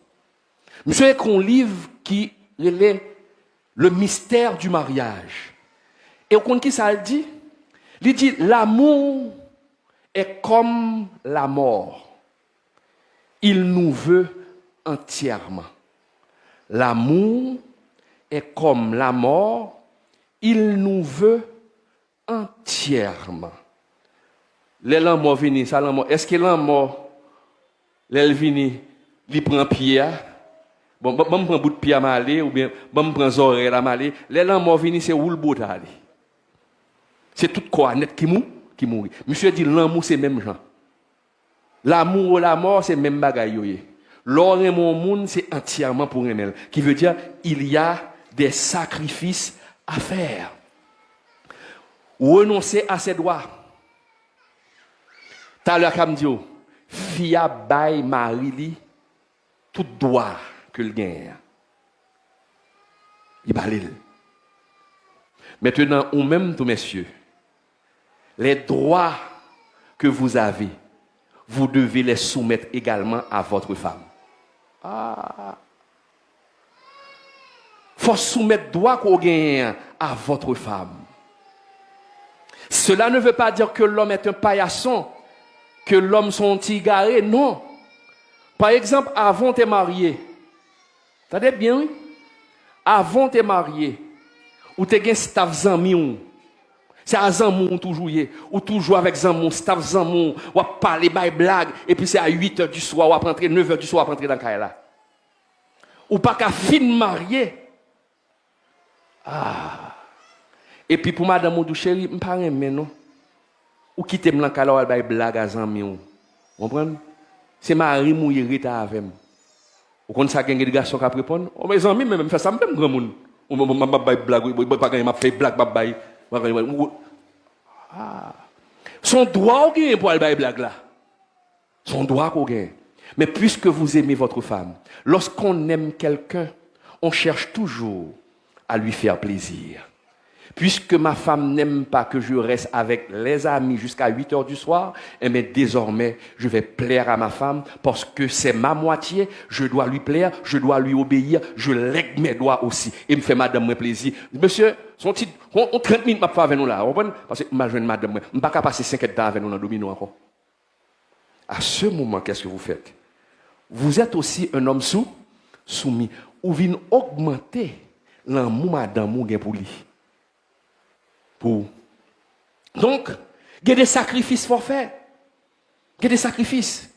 Monsieur a un livre qui relait le mystère du mariage. Et on qui ça dit? Il dit l'amour est comme la mort. Il nous veut entièrement. L'amour est comme la mort. Il nous veut entièrement. Les l'amour vini, ça l'amour. Est-ce que l'amour, l'elle vini, il prend pied? Bon, me prend bout de pied à m'aller, ou bien, me prend oreille à m'aller. Les l'amour vini, c'est où le bout à aller. C'est tout quoi net qui mourit. Monsieur dit l'amour, c'est même genre. L'amour ou la mort, c'est même bagaille. L'or et mon monde, c'est entièrement pour elle. Qui veut dire, il y a des sacrifices à faire. Renoncer à ses droits. T'as l'heure comme dit, fia bay marili, tout droit que le gagne. Il balil. Maintenant, ou même tous messieurs, les droits que vous avez, vous devez les soumettre également à votre femme. Faut soumettre droit qu'on gagne à votre femme. Cela ne veut pas dire que l'homme est un paillasson, que l'homme sont tigaré, non. Par exemple, avant de te marier, t'as bien, oui? Avant de te marier, ou te gen staff zanmi, c'est à zanmou toujours ou toujours avec zanmou, staff zanmou, ou parler by blague, et puis c'est à 8h du soir, ou à rentrer 9h du soir, à rentrer dans le cahier là. Ou pas qu'à fin marier. Et puis pour madame ou chérie, je ne pas aimer non. Ou quitter me dans le cahier blague à zanmi. Vous comprenez? C'est Marie mourir reta avec moi. Ou quand ça gagne des garçons qui répondent, oh mes amis même fait ça même grand monde. Ou m'a blague, pas m'a fait blague babaye. Son droit au gain pour aller blague là. Son droit au gain. Mais puisque vous aimez votre femme, lorsqu'on aime quelqu'un, on cherche toujours à lui faire plaisir. Puisque ma femme n'aime pas que je reste avec les amis jusqu'à 8h du soir, et bien désormais, je vais plaire à ma femme parce que c'est ma moitié, je dois lui plaire, je dois lui obéir, je lègue mes doigts aussi. Et me fait madame moi plaisir. Monsieur, son titre, on 30 minutes m'a fait avec nous là, parce que ma jeune madame, je ne peux pas passer 5 ans avec nous dans le domino encore. À ce moment, qu'est-ce que vous faites? Vous êtes aussi un homme soumis, ou vient augmenter l'amour madame ou pour lui. Donc, il y a des sacrifices forfaits. Il y a des sacrifices.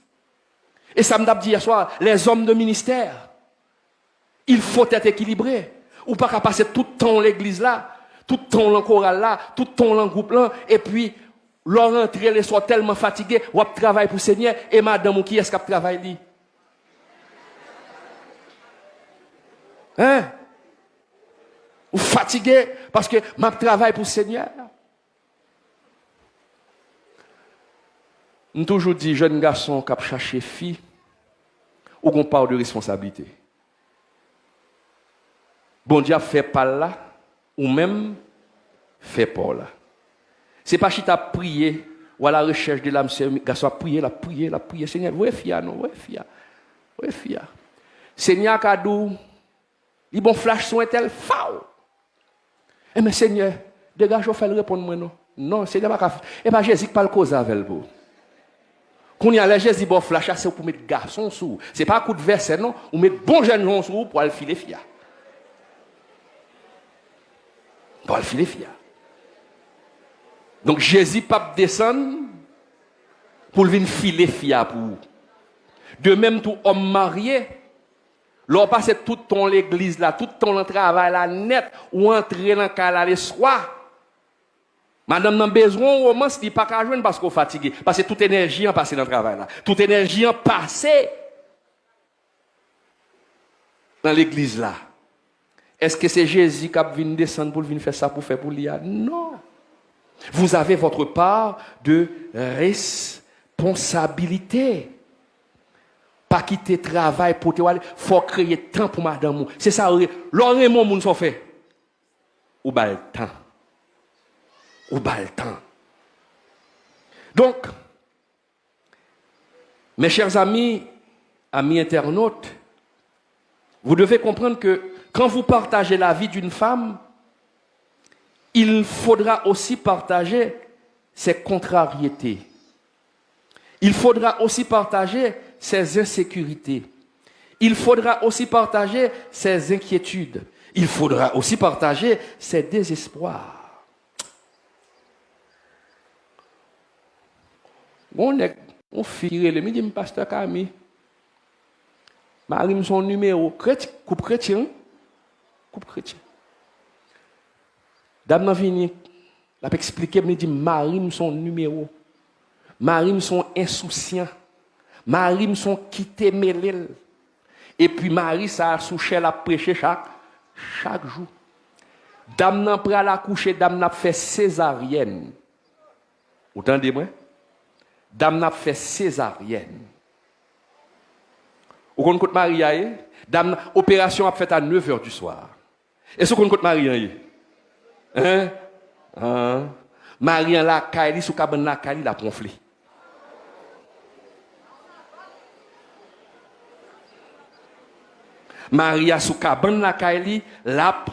Et ça me dit hier soir, les hommes de ministère, il faut être équilibré. Ou pas qu'à passer tout le temps l'église là, tout le temps dans le choral là, tout le temps dans le groupe là, et puis, leur entrée, les soit tellement fatigués, ou travailler pour le Seigneur, et madame, ou qui est-ce qui travaille lui? Hein? Ou fatigué parce que je travaille pour le Seigneur. Je toujours dit, jeune garçon qui a cherché fille, ou qu'on parle de responsabilité. Bon Dieu fait pas là, ou même fait pas là. C'est pas si tu as prié, ou à la recherche de l'âme, c'est garçon a prié, la prié, Seigneur, ouais fia, non, ouais fia. Seigneur Kadou, il bon flash son tel, fao. Eh mais Seigneur, dégage, fait le répondre moi non. Non, Seigneur pas et pas Jésus qui parle cause avec vous. Quand il y a les Jésus bon flash c'est pour mettre garçon sous. C'est pas un coup de verset non, ou mettre bon jeune gens sous pour aller filer fia. Pour aller filer fia. Donc Jésus pas descendre pour venir filer fia pour vous. De même tout homme marié l'on passe tout ton l'église là, tout ton travail là net ou entrer dans le le soir. Madame n'a besoin au moment si pas qu'à joindre parce qu'on fatigué, parce que toute énergie en passé dans le travail là, toute énergie en passé dans l'église là. Est-ce que c'est Jésus qui a venu descendre pour venir faire ça pour faire pour l'IA? Non. Vous avez votre part de responsabilité. Pas quitter travail pour te aller, faut créer temps pour madame. C'est ça, l'oreille mon sont fait. Ou bas le temps. Ou bas le temps. Donc, mes chers amis internautes, vous devez comprendre que quand vous partagez la vie d'une femme, il faudra aussi partager ses contrariétés. Il faudra aussi partager ses insécurités. Il faudra aussi partager ses inquiétudes. Il faudra aussi partager ses désespoirs. On fire le midi, pasteur Camille. Marie, son numéro. Coupe chrétien. Coupe chrétien. Dame n'a vini. Elle a expliqué, me dit, Marie, son numéro. Marie, son insouciant. Marie, son quitté mêlé. Et puis Marie, ça a souché la prêcher chaque jour. Dame n'a pas la coucher, dame n'a fait césarienne. Vous entendez moi? Dame n'a fait césarienne. Vous connaissez Marie, dame opération a fait à 9h du soir. Est-ce que vous connaissez Marie? Hein? Marie la caille, sous cabane la caille, la conflit. Maria sous cabane la caille, la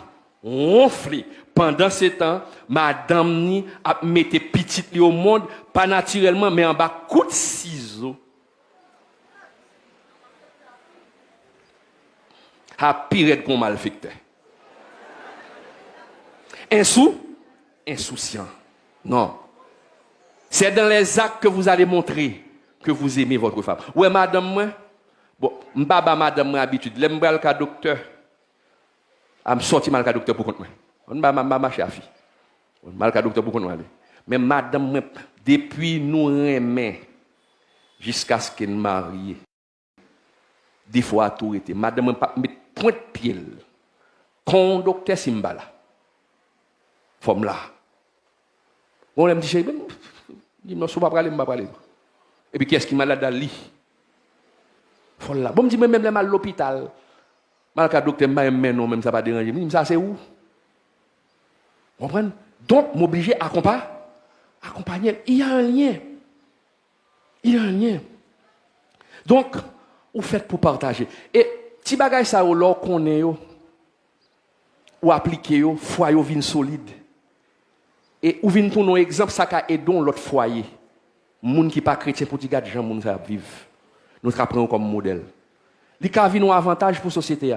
ronflé. Pendant ce temps, madame ni a mette petite li au monde, pas naturellement, mais en bas coup de ciseau. A pire qu'on malfecté. Insouciant. Non. C'est dans les actes que vous allez montrer que vous aimez votre femme. Ouais, madame, moi. Bon, m'baba madame moi habitude. L'aime le cas docteur. A me sorti mal cas docteur pour compte moi. On m'a chafi. Mal cas docteur pour compte moi. Mais madame moi depuis nous remet jusqu'à ce qu'elle marie. Des fois tout était. Madame moi pas mettre point de pied. Con docteur Simbala. Forme là. On me dit chérie, dis moi pas parler. Et puis qu'est-ce qui malade à lui? Bon, me dit même mal à l'hôpital. Mal ka docteur m'a même non même ça pas déranger. Me ça c'est où? Comprenez? Donc m'obliger à accompagner. Il y a un lien. Il y a un lien. Donc vous faites pour partager. Et ti bagay ça ou l'or connaît yo ou appliquer yo, foyer vin solide. Et ou vin pour nos exemple ça ka aidon l'autre foyer. Moun qui pas chrétien pour dire gens moun ça vivre. Nous apprenons comme modèle. Li ka vin un avantage pour la société.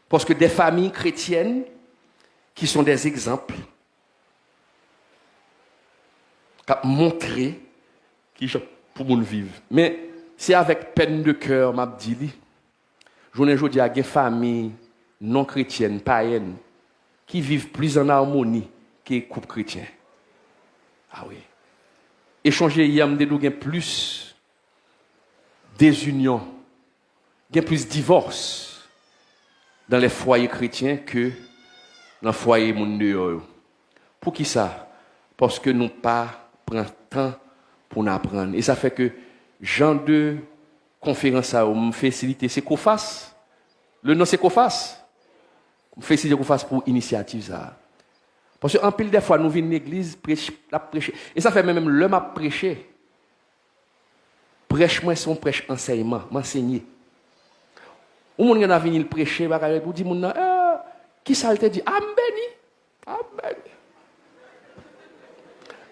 Parce que des familles chrétiennes qui sont des exemples qui montrent qui pour moun vivre. Mais c'est avec peine de cœur m'a dit je ne dis à des familles non chrétiennes, païennes qui vivent plus en harmonie que les couples chrétiens. Ah oui. Échanger yam de nous gain plus désunion, gain plus divorce dans les foyers chrétiens que dans les foyers mondiaux. Pour qui ça? Parce que nous pas prend temps pour nous apprendre. Et ça fait que genre de conférence à me faciliter c'est COFAS. Le nom c'est COFAS. Me faciliter COFAS pour initiative ça. Parce qu'en pile des fois, nous venons à l'église, prêcher. Et ça fait même l'homme à prêcher. Prêche-moi son prêche enseignement, m'enseigner. Ou mon gars venu prêcher, pour dire, qui ça te dit? Ah, béni.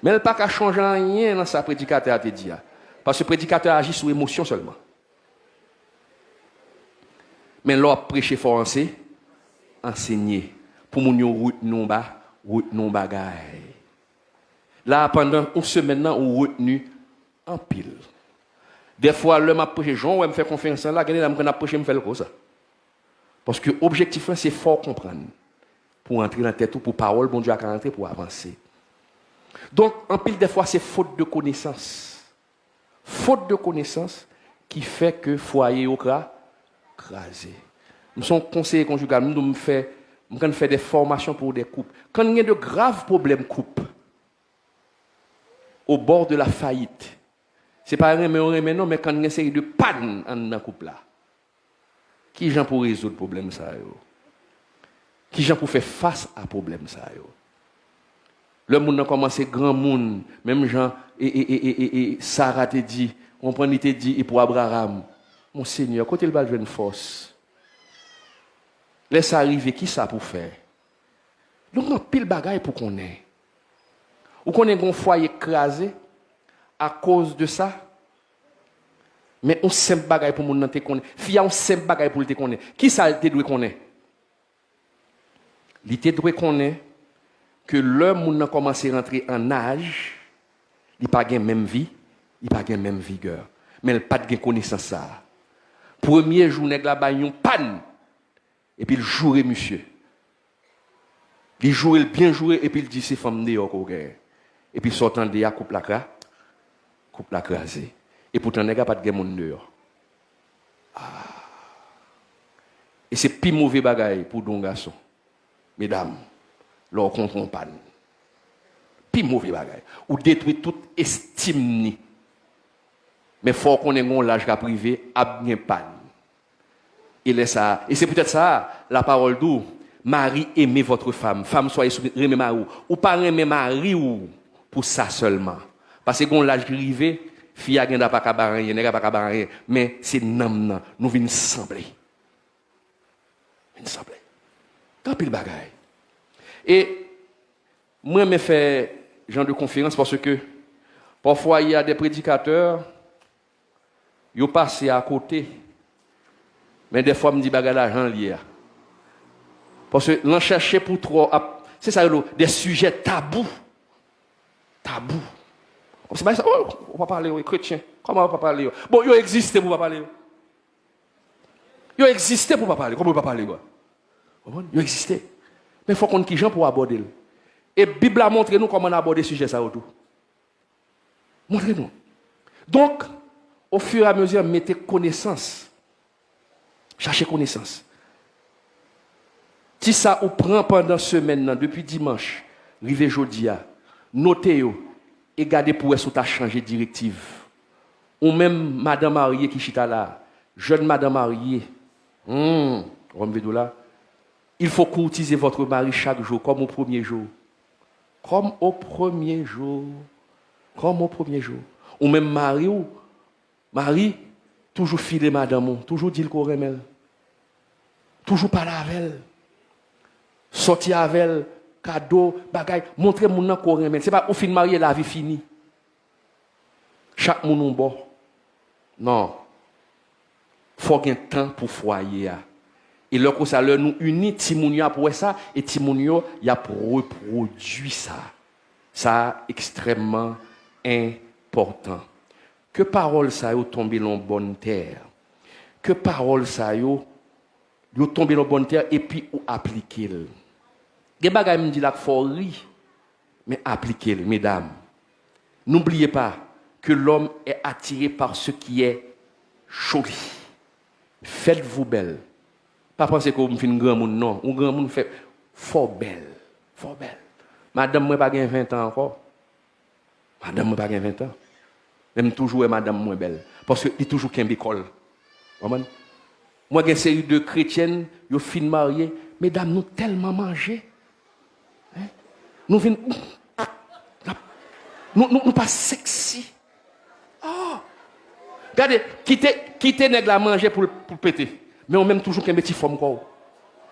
Mais il n'a pas qu'à changer rien dans sa prédicateur te dit. Parce que le prédicateur agit sous émotion seulement. Mais l'homme prêcher français, enseigner. Pour mon route non bas. Route non bagaille. Là, pendant une semaine, on retenu en pile. Des fois, l'homme a prêché, Jean, ouais, me fait confiance là, regardez, l'homme a prêché, me fait le ça. Parce que l'objectif, c'est fort comprendre. Pour entrer dans la tête ou pour parole, bon Dieu a rentrer pour avancer. Donc, en pile, des fois, c'est faute de connaissance. Faute de connaissance qui fait que foyer au crasé. Nous sommes conseillers conjugal, nous faisons des formations pour des couples. Quand il y a de graves problèmes couple, au bord de la faillite, C'est pas mais non, mais quand on essaye de panne dans le couple là. Qui gens pour résoudre le problème ça yo? Qui gens pour faire face à problème ça yo? Le monde a commencé grand monde, même Jean et Sarah te dit, on prend te dit et pour Abraham, mon Seigneur, quand il va jouer une force. Laisse arriver qui ça pour faire? Donc on a pile bagaille pour qu'on ait. Ou qu'on ait un foyer écrasé à cause de ça. Mais on simple bagaille pour moun te connaît. Fia on simple bagaille pour te connaît. Qui ça te doit connaître? Il te doit connaître que l'homme moun a commencé à rentrer en âge, il pas gain même vie, il pas gain même vigueur, mais il pas de connaissance ça. Premier jour nèg la ba yon panne et puis il jouait monsieur. Il jouait il bien joué et puis il dit c'est femme dehors ko gagne. Et puis sortant de ya coupe la crasé. Et pourtant nèg pas de gain monde dehors. Et c'est plus mauvais bagaille pour don garçon. Mesdames, leur contre panne. Plus mauvais bagaille. Ou détruit toute estime ni. Mais faut qu'on ait un l'âge qu'a privé a bien panne. Et c'est peut-être ça la parole d'où Marie aimez votre femme, femme soyez aimez mari ou pas aimer mari ou pour ça seulement. Parce que qu'on l'âge privé, fille a genda pas cabaret, n'est pas cabaret, mais c'est nam nous venons sembler. Venons sembler. Tant pile bagaille. Et moi me fait genre de conférence parce que parfois il y a des prédicateurs ils passent à côté. Mais des fois, je me dis, bagarre l'argent lié. Parce que l'on cherche pour trop, c'est ça, des sujets tabous. Tabous. C'est pas ça, oh, on va parler aux chrétiens. Comment on va parler? Bon, ils existent pour pas parler. Ils existent pour pas parler. Comment on va parler? Ils existent. Mais il faut qu'on ait des gens pour aborder. Et la Bible a montré nous comment on aborde ce sujet ça autour. Montrez-nous. Donc, au fur et à mesure, mettez connaissance. Cherchez connaissance. Si ça vous prend pendant semaine, depuis dimanche, rive jeudi, notez-vous et gardez pour vous ta changer directive. Ou même madame mariée qui chita là, jeune madame mariée, il faut courtiser votre mari chaque jour, comme au premier jour. Comme au premier jour. Comme au premier jour. Ou même Marie, toujours filer madame, toujours dire qu'on remet. Toujours parler avec elle. Sortir avec elle, cadeau, bagaille, montrer mon nom qu'on remet. C'est pas au fin de marier la vie finie. Chaque monde bon. Non. Faut qu'il y ait un temps pour foyer. Et là, ça nous unit Timounio pour ça, et Timounio, il a reproduit ça. Ça, extrêmement important. Que parole ça yo tomber dans bonne terre. Que parole ça yo tomber dans bonne terre et puis ou appliquer. Des bagages me dit la faut rire, mais appliquer, mesdames. N'oubliez pas que l'homme est attiré par ce qui est joli. Faites-vous belle. Pas penser que vous faites un grand monde, non. Un grand monde fait fort belle. Fort belle. Madame, moi, pas 20 ans encore. Madame, moi, pas 20 ans. Même toujours, madame, moi, belle. Parce qu'il est toujours qu'un bécole. Moi, j'ai une série de chrétiennes, ils fin mariés. Mesdames, nous tellement mangé. Hein? Nous venons. Nous pas sexy. Oh! Regardez, quittez nèg la manger pour péter. Mais on même toujours qu'un petit forme quoi.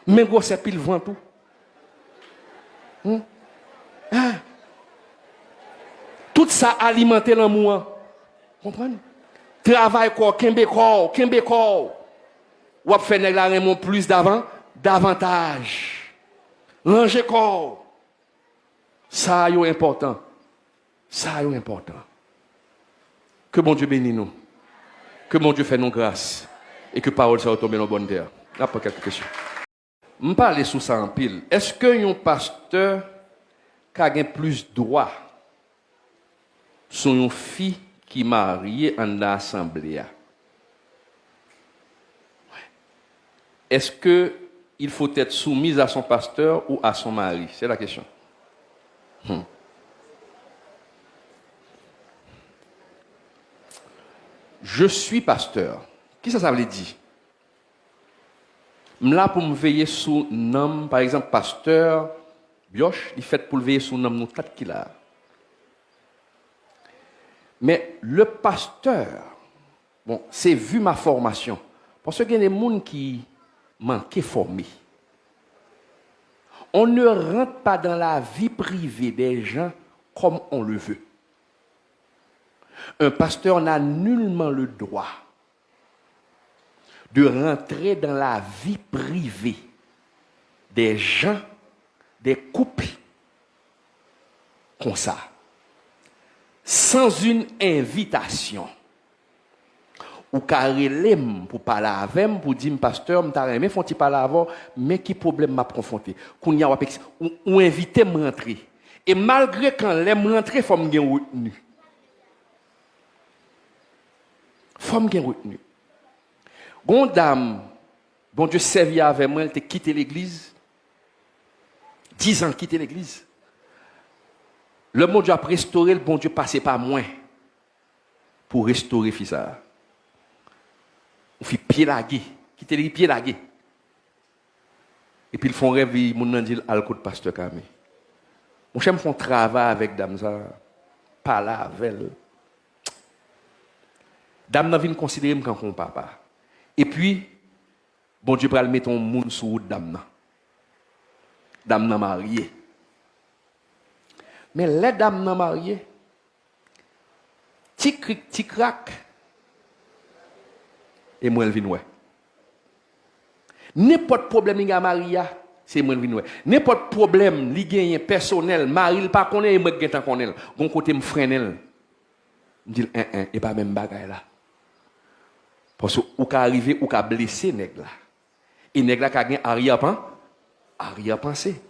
Même gros c'est pile vent tout. Hein? Tout ça alimenter l'amour. Comprenez? Travail quoi, kembe corps. Ou ap faire nèg la remon plus davantage. Ranger corps. Ça est important. Ça est important. Que bon Dieu bénisse nous. Que mon Dieu fait nous grâce. Et que parole soit tombée dans la bonne terre. Là, pas quelques questions. Je parle sous ça en pile. Est-ce qu'un pasteur qui a plus de droit sur une fille qui est mariée en assemblée? Est-ce qu'il faut être soumis à son pasteur ou à son mari? C'est la question. Je suis pasteur. Qui ça veut dire? Là pour me veiller sous nom, par exemple, pasteur, Bioche, il fait pour le veiller sous nom, nous, 4 qu'il a. Mais le pasteur, bon, c'est vu ma formation. Parce qu'il y a des gens qui manquent formés. On ne rentre pas dans la vie privée des gens comme on le veut. Un pasteur n'a nullement le droit de rentrer dans la vie privée des gens, des couples, comme ça, sans une invitation. Ou carré pour parler avec moi, pour dire, pasteur, je t'ai aimé, faut-il parler avant, mais qui problème m'a confronté? Qu'on y a ou invité me rentrer. Et malgré quand l'aime rentrer, il faut me gagner retenu. Faut me gagner retenu. Gondam, bon Dieu servi avec moi, elle t'a quitté l'église. 10 ans quitté l'église. Le bon Dieu a restauré, le bon Dieu passé par moi pour restaurer Fisa. On fait pied lagué, quitter les pieds lagués. Et puis ils font rêve, ils m'ont dit à l'écoute pasteur Camé. Mon cher me font travail avec dame ça, pas là avec elle. Dame n'a vient considérer comme mon papa. Et puis, bon Dieu va le mettre un monde sous dame n'a. Dame n'a marié. Mais les dames n'a marié. Tic crac. Et moi, elle vient ouais. N'importe problème, il y a Maria, c'est moi, elle vient ouais. N'importe problème, il y a personnel, Marie, il pas connaît, et moi, je ne connais pas. Bon côté, me freine elle. Je dis, et pas même bagaille là. Parce que, ou qu'à arriver, ou qu'à blesser, nèg là. Et nèg là, qui a arrière-pensée.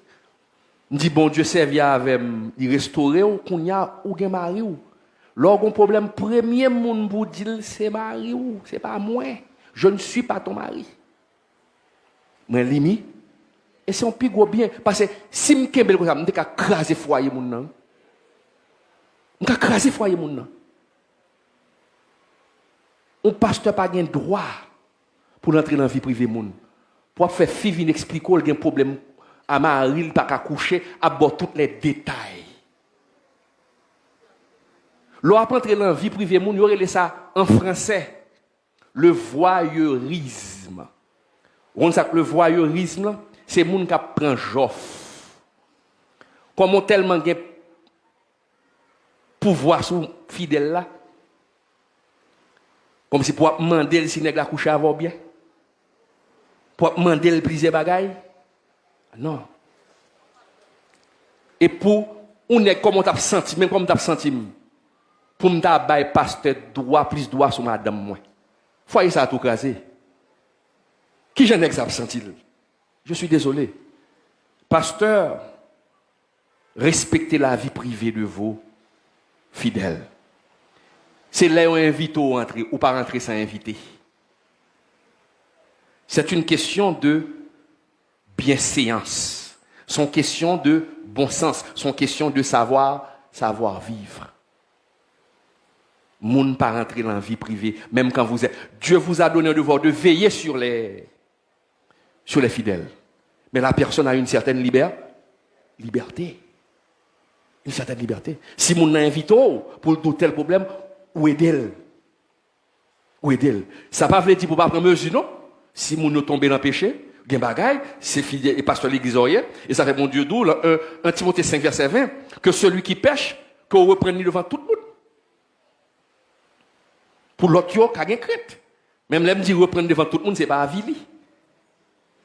Je dis, bon Dieu, servi avec, il restaurer, ou qu'on y a, ou gen mari ou. Lorsqu'on problème, premier monde pour dire, c'est mari ou, c'est pas moi. Je ne suis pas ton mari. Moi, limi. Et c'est un plus gros bien. Parce que si je suis comme ça, je vais craser le foyer. Je vais craser le foyer. Un pasteur n'a pas de droit pour entrer dans la vie privée. Pour faire fille expliquer qu'il y a un problème à Marie, il n'a pas coucher, à bord tous les détails. Lorsqu'on entre dans la vie privée, il y aurait ça en français. Le voyeurisme. Le voyeurisme, c'est les gens qui prennent joff. Comme on tellement de pouvoir sur fidèle là. Comme si pour demander si nèg la couche avant bien. Pour demander le briser bagaille. Non. Et pour on est comme on t'a senti, même comme t'a senti. Pour me bailler pasteur droit plus droit sur madame moi. Foyer ça tout crasé. Qui j'en ai senti? Je suis désolé. Pasteur, respectez la vie privée de vos fidèles. C'est là où on invite à entrer, ou pas rentrer sans inviter. C'est une question de bienséance. C'est une question de bon sens. C'est une question de savoir vivre. Moun pas rentrer dans la vie privée, même quand vous êtes. Dieu vous a donné le devoir de veiller sur les fidèles. Mais la personne a une certaine liberté. Une certaine liberté. Si moun n'a invité pour tout tel problème, où est-elle? Ça ne veut pas dire pour ne pas prendre mesure, non? Si moun ne tombe dans le péché, il y a un bagaille, c'est fidèle et pasteur l'église orière, et ça fait mon Dieu d'où, 1 Timothée 5, verset 20, que celui qui pêche, qu'on reprenne devant tout le monde. Pour l'autre, il y a une crainte. Même l'aime dit reprendre devant tout le monde, ce n'est pas avili.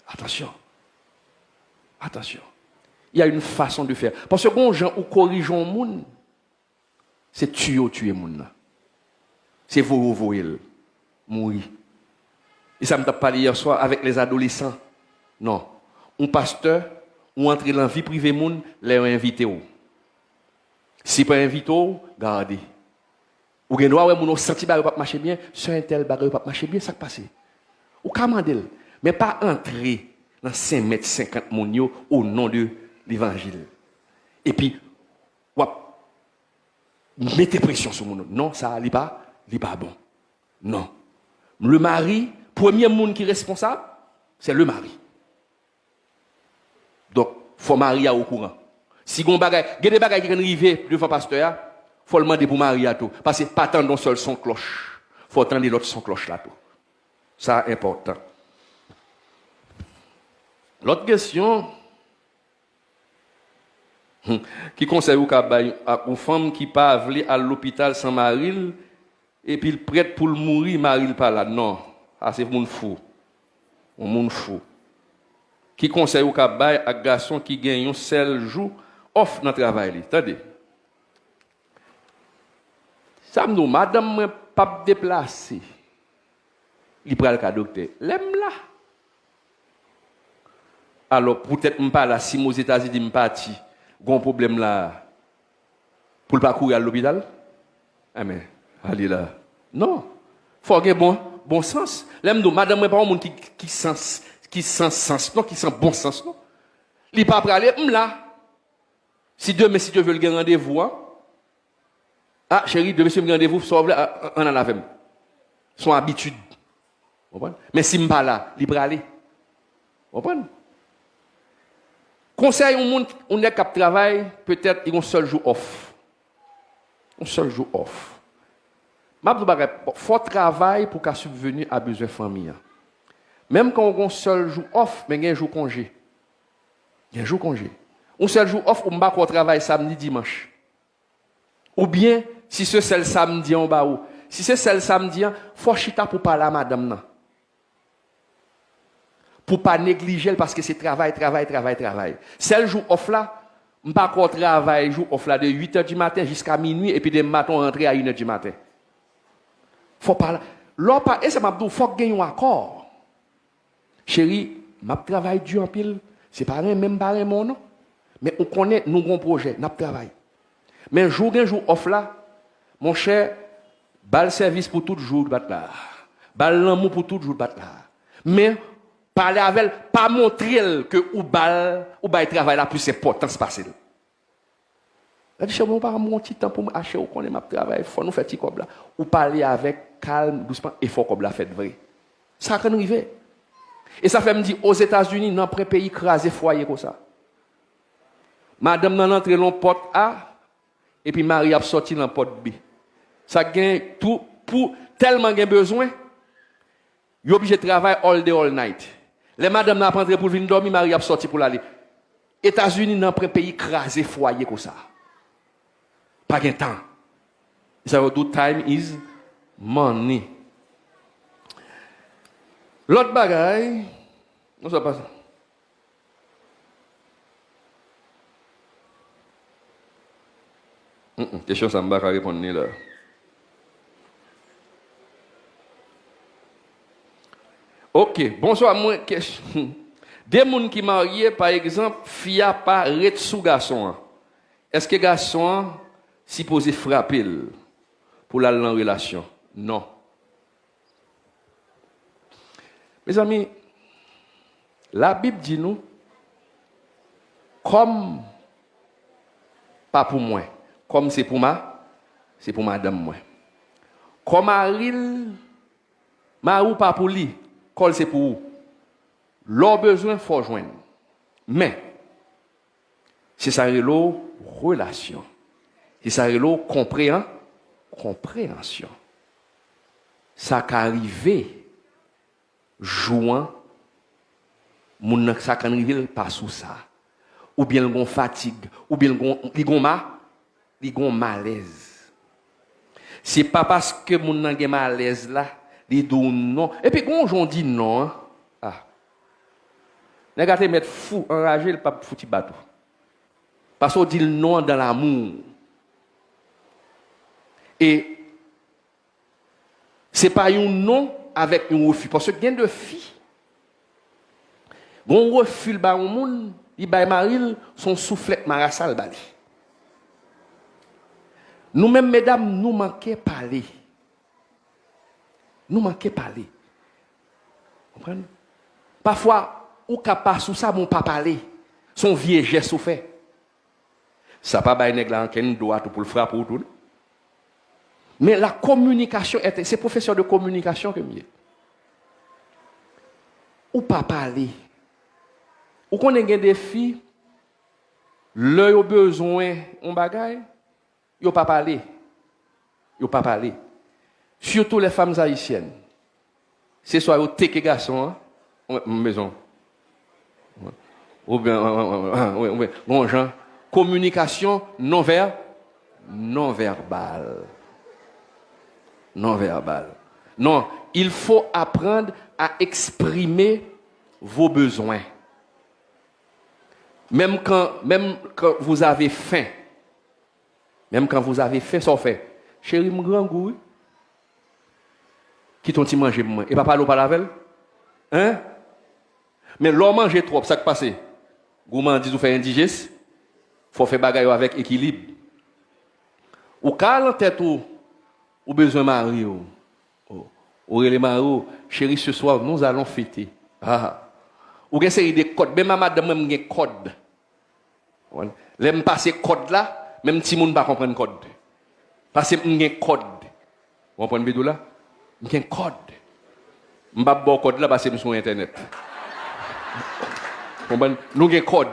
Attention. Il y a une façon de faire. Parce que quand gens ou corrigeons le monde, c'est tuer le monde. C'est voyer mourir. Et ça me t'a parlé hier soir avec les adolescents. Non. Un pasteur, ou entrer dans la vie privée monde, les invité. Si pas invité, gardez. Ou gen droit ouais mon senti ba pas marcher bien, sur un tel bagage pas marcher bien, ça passe. Ou commandel, mais pas entrer dans 5 mètres 50 mon au nom de l'évangile. Et puis mettez pression sur mon nom. Non, ça n'est pas bon. Non. Le mari, premier monde qui est responsable, c'est le mari. Donc, il faut marier au courant. Si il y a des bagages qui arrivent devant le pasteur, il faut le demander pour marier à tout. Parce que pas tant d'un seul son cloche. Il faut attendre l'autre son cloche là tout. Ça, c'est important. L'autre question, qui conseille aux femmes qui peuvent aller à l'hôpital sans mari et puis prête pour le mourir, mari pas là. Non, c'est mon fou. Mon fou. Qui conseille aux garçons qui gagnent un seul jour off dans le travail. Attendez. Ça me dit, madame, je pas déplacer. Il prend le cas docteur. L'aime là. Alors, peut-être que pas là, si aux États-Unis, je parti, un problème là, pour ne pas courir à l'hôpital. Ah, mais, allez là. Non. Il faut avoir bon sens. L'aime dit, madame, je pas un monde qui sens sens, non, qui sent bon sens, non. Il n'est pas prêt à aller là. Si demain, si Dieu veut le rendez-vous, hein? Ah, chérie, demain, si je rendez-vous, sauve on en avait. Son habitude. Mais si je ne suis pas là, il est prêt à aller. Vous comprenez? Conseil au monde, on est cap travail, peut-être il y a un seul jour off. Un seul jour off. Il faut travailler pour qu'à subvenir à besoin de famille. Même quand on a un seul jour off, mais il y a un jour congé. Il y a un jour congé. Un seul jour off, on va travailler samedi, dimanche. Ou bien, si c'est le samedi, on va où? Si c'est le samedi, il faut chita pour parler à madame. Non. Pour ne pas négliger parce que c'est travail. C'est le jour off là, on va pas travailler jour off là de 8h du matin jusqu'à minuit et puis de matin on rentre à 1h du matin. Faut pas et ça m'a dit faut gagner un accord. Chérie, m'a travail dur en pile, c'est pas même pas mon non. Mais on connaît nous gros projet, n'a travail. Mais jour off là, mon cher, bal service pour tout jour battre là. Bal l'amour pour tout jour battre là. Mais parler avec elle, pas montrer elle que ou travail là plus important se passer. Elle dit, je pas mon petit temps pour acheter ou connaître ma travail, faut nous faire petit comme là. Ou parler avec calme, doucement, et faut comme la fête vrai. Ça quand arriver. Et ça fait me dire, aux États-Unis, dans un pays écrasé foyer comme ça. Madame nan entre dans porte A, et puis Marie a sorti dans porte B. Ça gagne tout, pour tellement gain besoin, il est obligé de travailler all day, all night. Les madames n'a pas entré pour venir dormir, Marie a sorti pour l'aller. États-Unis, dans un pays écrasé foyer comme ça. Pas de temps. Ça veut dire time is money. L'autre bagaille, on ne pas ça. Question, ça ne va pas répondre là. Ok, bonsoir, moi, question. Des gens qui marient, par exemple, fille a pas ret sous garçon. Est-ce que garçon supposé frapper pour la relation? Non. Mes amis, la Bible dit nous, comme, pas pour moi, comme c'est pour madame moi. Comme Aril, ou pas pour lui, comme c'est pour vous. Leur besoin, faut joindre. Mais, c'est ça la relation. C'est ça la compréhension. Ça qu'arrive, jouant, ça qu'arrive pas sous ça. Ou bien il fatigue, ou bien il y a malaise. C'est pas parce que mon nan gen malaise là, il dit non. Et puis quand on dit non, Nègate mettre fou, enragé, le pape fouti bateau. Parce qu'on dit non dans l'amour. Et ce n'est pas un non avec un refus. Parce que il y a de filles. Bon refus, ba un monde, il ba maril son soufflet marassal bali. Nous-mêmes, mesdames, nous manquons parler. Nous manquons parler. Vous comprenez? Parfois, ou capable sous ça mon pas parler son vieux geste ou fait ça pas bail nèg là en ken droit pour le frapper ou tout Mais la communication, c'est professeur de communication que mieux. Ou pas parler. Ou qu'on ait des filles, l'œil au besoin, on bagaille, yo pas parler. Yo pas parler. Surtout les femmes haïtiennes. C'est soit au teke garçon, hein, maison. Ou bien, bon genre, communication non verbale. Non verbal. Non, il faut apprendre à exprimer vos besoins. Même quand vous avez faim. Même quand vous avez faim, ça fait. Chérie, mon grand goût. Qui t'ont-ils mangé moi? Et papa l'eau pas lavel? Hein? Mais l'homme mange trop, ça qui passe. Gourmandise ou fait indigeste. Faut faire bagaille avec équilibre. Ou quand en tête ou besoin mari ou les mari, chérie, ce soir nous allons fêter. Ou une série de codes, même madame même un code. L'aime passer code là, même si moun pas comprendre code. Parce que un code. Vous comprenez bidou là? Un code. M'pa bon code là parce que sur internet. Vous comprenez? Nous un code.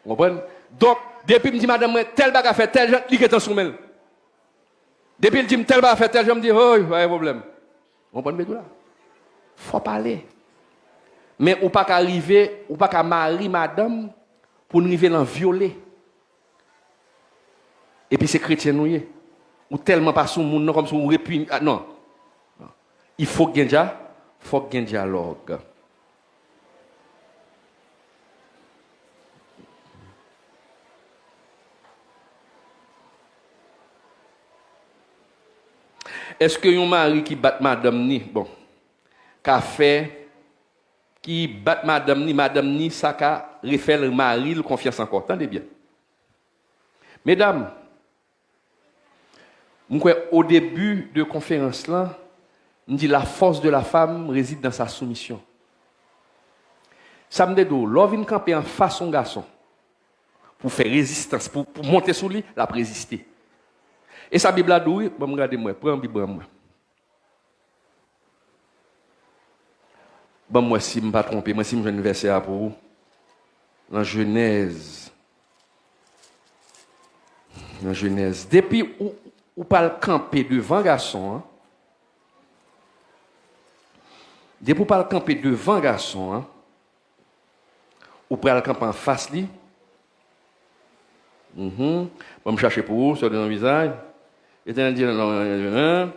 Vous comprenez? Donc depuis me dit madame tel baga fait tel gens li est en soumel. Depuis il dit tel baga fait tel gens me dit oh, pas de problème. Vous comprenez bidou là? Faut parler. Mais ou pas qu'arriver, ou pas qu'à marier madame pour nous arriver dans violer. Et puis c'est chrétien nous ou tellement pas sous monde comme ça ou répugne non. Il faut gagner dialogue. Est-ce que un mari qui bat madame ni bon café qui bat madame ni ça ka refait le mari le confiance encore. Attendez bien. Mesdames, au début de conférence là, on dit la force de la femme réside dans sa soumission. Ça me dit l'on vient camper en face son garçon pour faire résistance, pour monter sur lui, la résister. Et sa Bible a dit, bon regardez moi, prends Bible moi. Bon moi si je ne me pas trompé, moi si je un verset pour vous. Dans Genèse. Depuis où parle camper devant garçon, hein? Depuis où parle camper devant garçon, hein? Ou parle camper en face lui. Bon me chercher pour vous sur le visage. Et t'en dit non.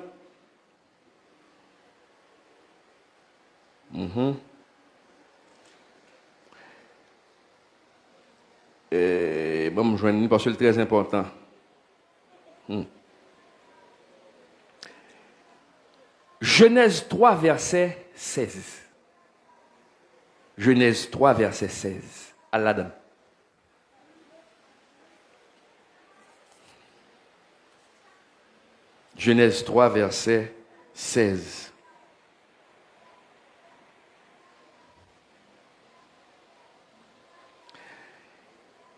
Et bon me joindre parce que c'est très important. Genèse 3, verset 16. Genèse 3, verset 16. Allah donne. Genèse 3, verset 16.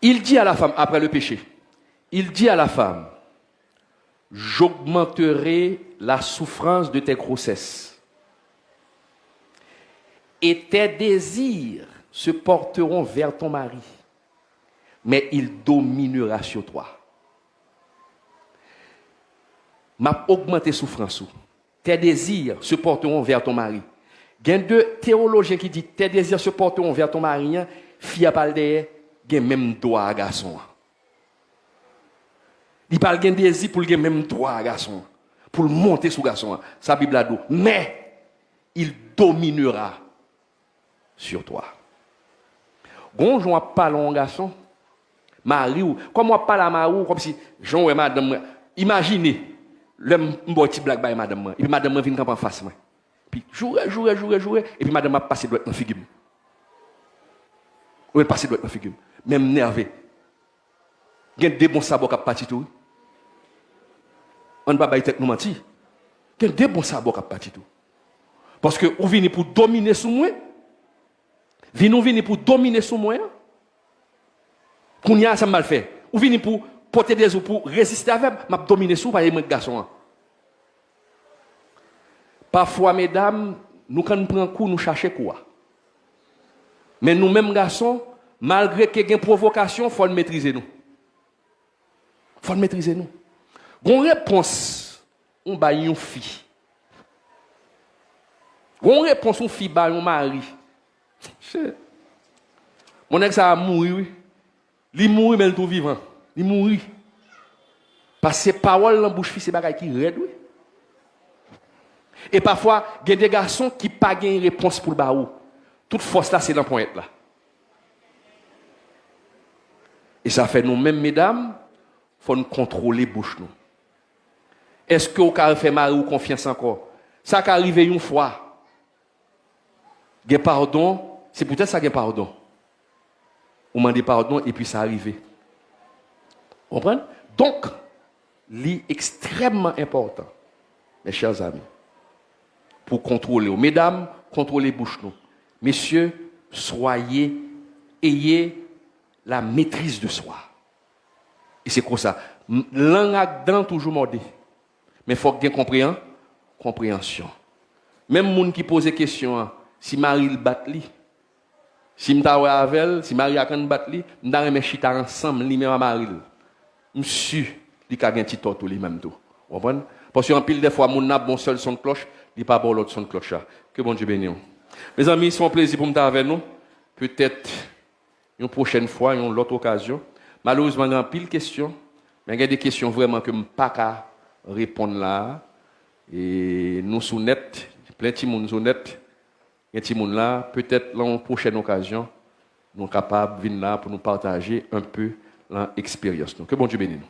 Il dit à la femme, après le péché, il dit à la femme, j'augmenterai la souffrance de tes grossesses et tes désirs se porteront vers ton mari, mais il dominera sur toi. M'a augmenté souffrance. Tes désirs se porteront vers ton mari. Il y a deux théologiens qui disent tes désirs se porteront vers ton mari, fille à parler derrière, il y a même droit à garçon. Il parle d'un désir pour le même droit à garçon, pour le monter sur garçon. Sa Bible a dit, mais il dominera sur toi. Quand je parle à un garçon, Marie ou comme moi parle à Marie, comme si Jean ou madame, imaginez le petit blague by madame, et puis madame vient en face moi. Puis jouer, et puis madame a passé droit dans figure. Ou elle passe droit dans figure. Même nerveux. Il y a des bons sabots qui partent tout. On ne va pas tête nous mentir. Il y a des bons sabots qui partent tout. Parce que vous venez pour dominer sur moi. Vous venez pour dominer sur moi. Qu'on y a ça mal fait. Vous venez pour porter des ou pour résister avec m'a dominer sur par les garçons. Parfois, mesdames, nous, quand nous prenons coup, nous cherchons quoi. Mais nous-mêmes, garçons, malgré qu'il y ait une provocation, il faut le maîtriser nous. Il faut le maîtriser nous. Une réponse, on bat une fille. Une réponse, une fille bat un mari. Mon ex a mouru, oui. Il mouru, mais il est tout vivant. Il mouru. Parce que ces paroles dans la bouche fille, c'est des qui raide, oui. Et parfois, il y a des garçons qui n'ont pas de réponse pour le baou. Toute force là, c'est dans le point là. Et ça fait nous-mêmes, mesdames, il faut nous contrôler la bouche. Est-ce que vous avez fait mari ou confiance encore? Ça qui arrive une fois. Il y a pardon, c'est peut-être ça qu'il y a pardon. Vous demandez pardon et puis ça arrive. Vous comprenez? Donc, c'est extrêmement important, mes chers amis, pour contrôler. Mesdames, contrôlez bouche nous. Messieurs, ayez la maîtrise de soi. Et c'est comme ça. Langue dedans toujours mordé. Mais il faut bien comprendre, compréhension. Même les gens qui posent des questions, si Marie le bat li, si m'ta avec si Marie a kan bat li, m'ta remet chita ensemble li même Marie. Monsieur, li ka gen ti torto li même tout. Vous comprenez? Parce que en pile des fois mon n'a bon seul son de cloche, il pas bon l'autre son de cloche. Que bon Dieu bénisse. Mes amis, c'est un plaisir pour m'ta avec nous. Peut-être une prochaine fois, une autre occasion. Malheureusement, il y a pile de questions, mais il y a des questions vraiment que je ne peux pas répondre là. Et nous sommes net, plein de monde sont net. Il y a des gens là, peut-être dans une prochaine occasion, nous sommes capables de venir là pour nous partager un peu l'expérience. Que bon Dieu bénisse nous.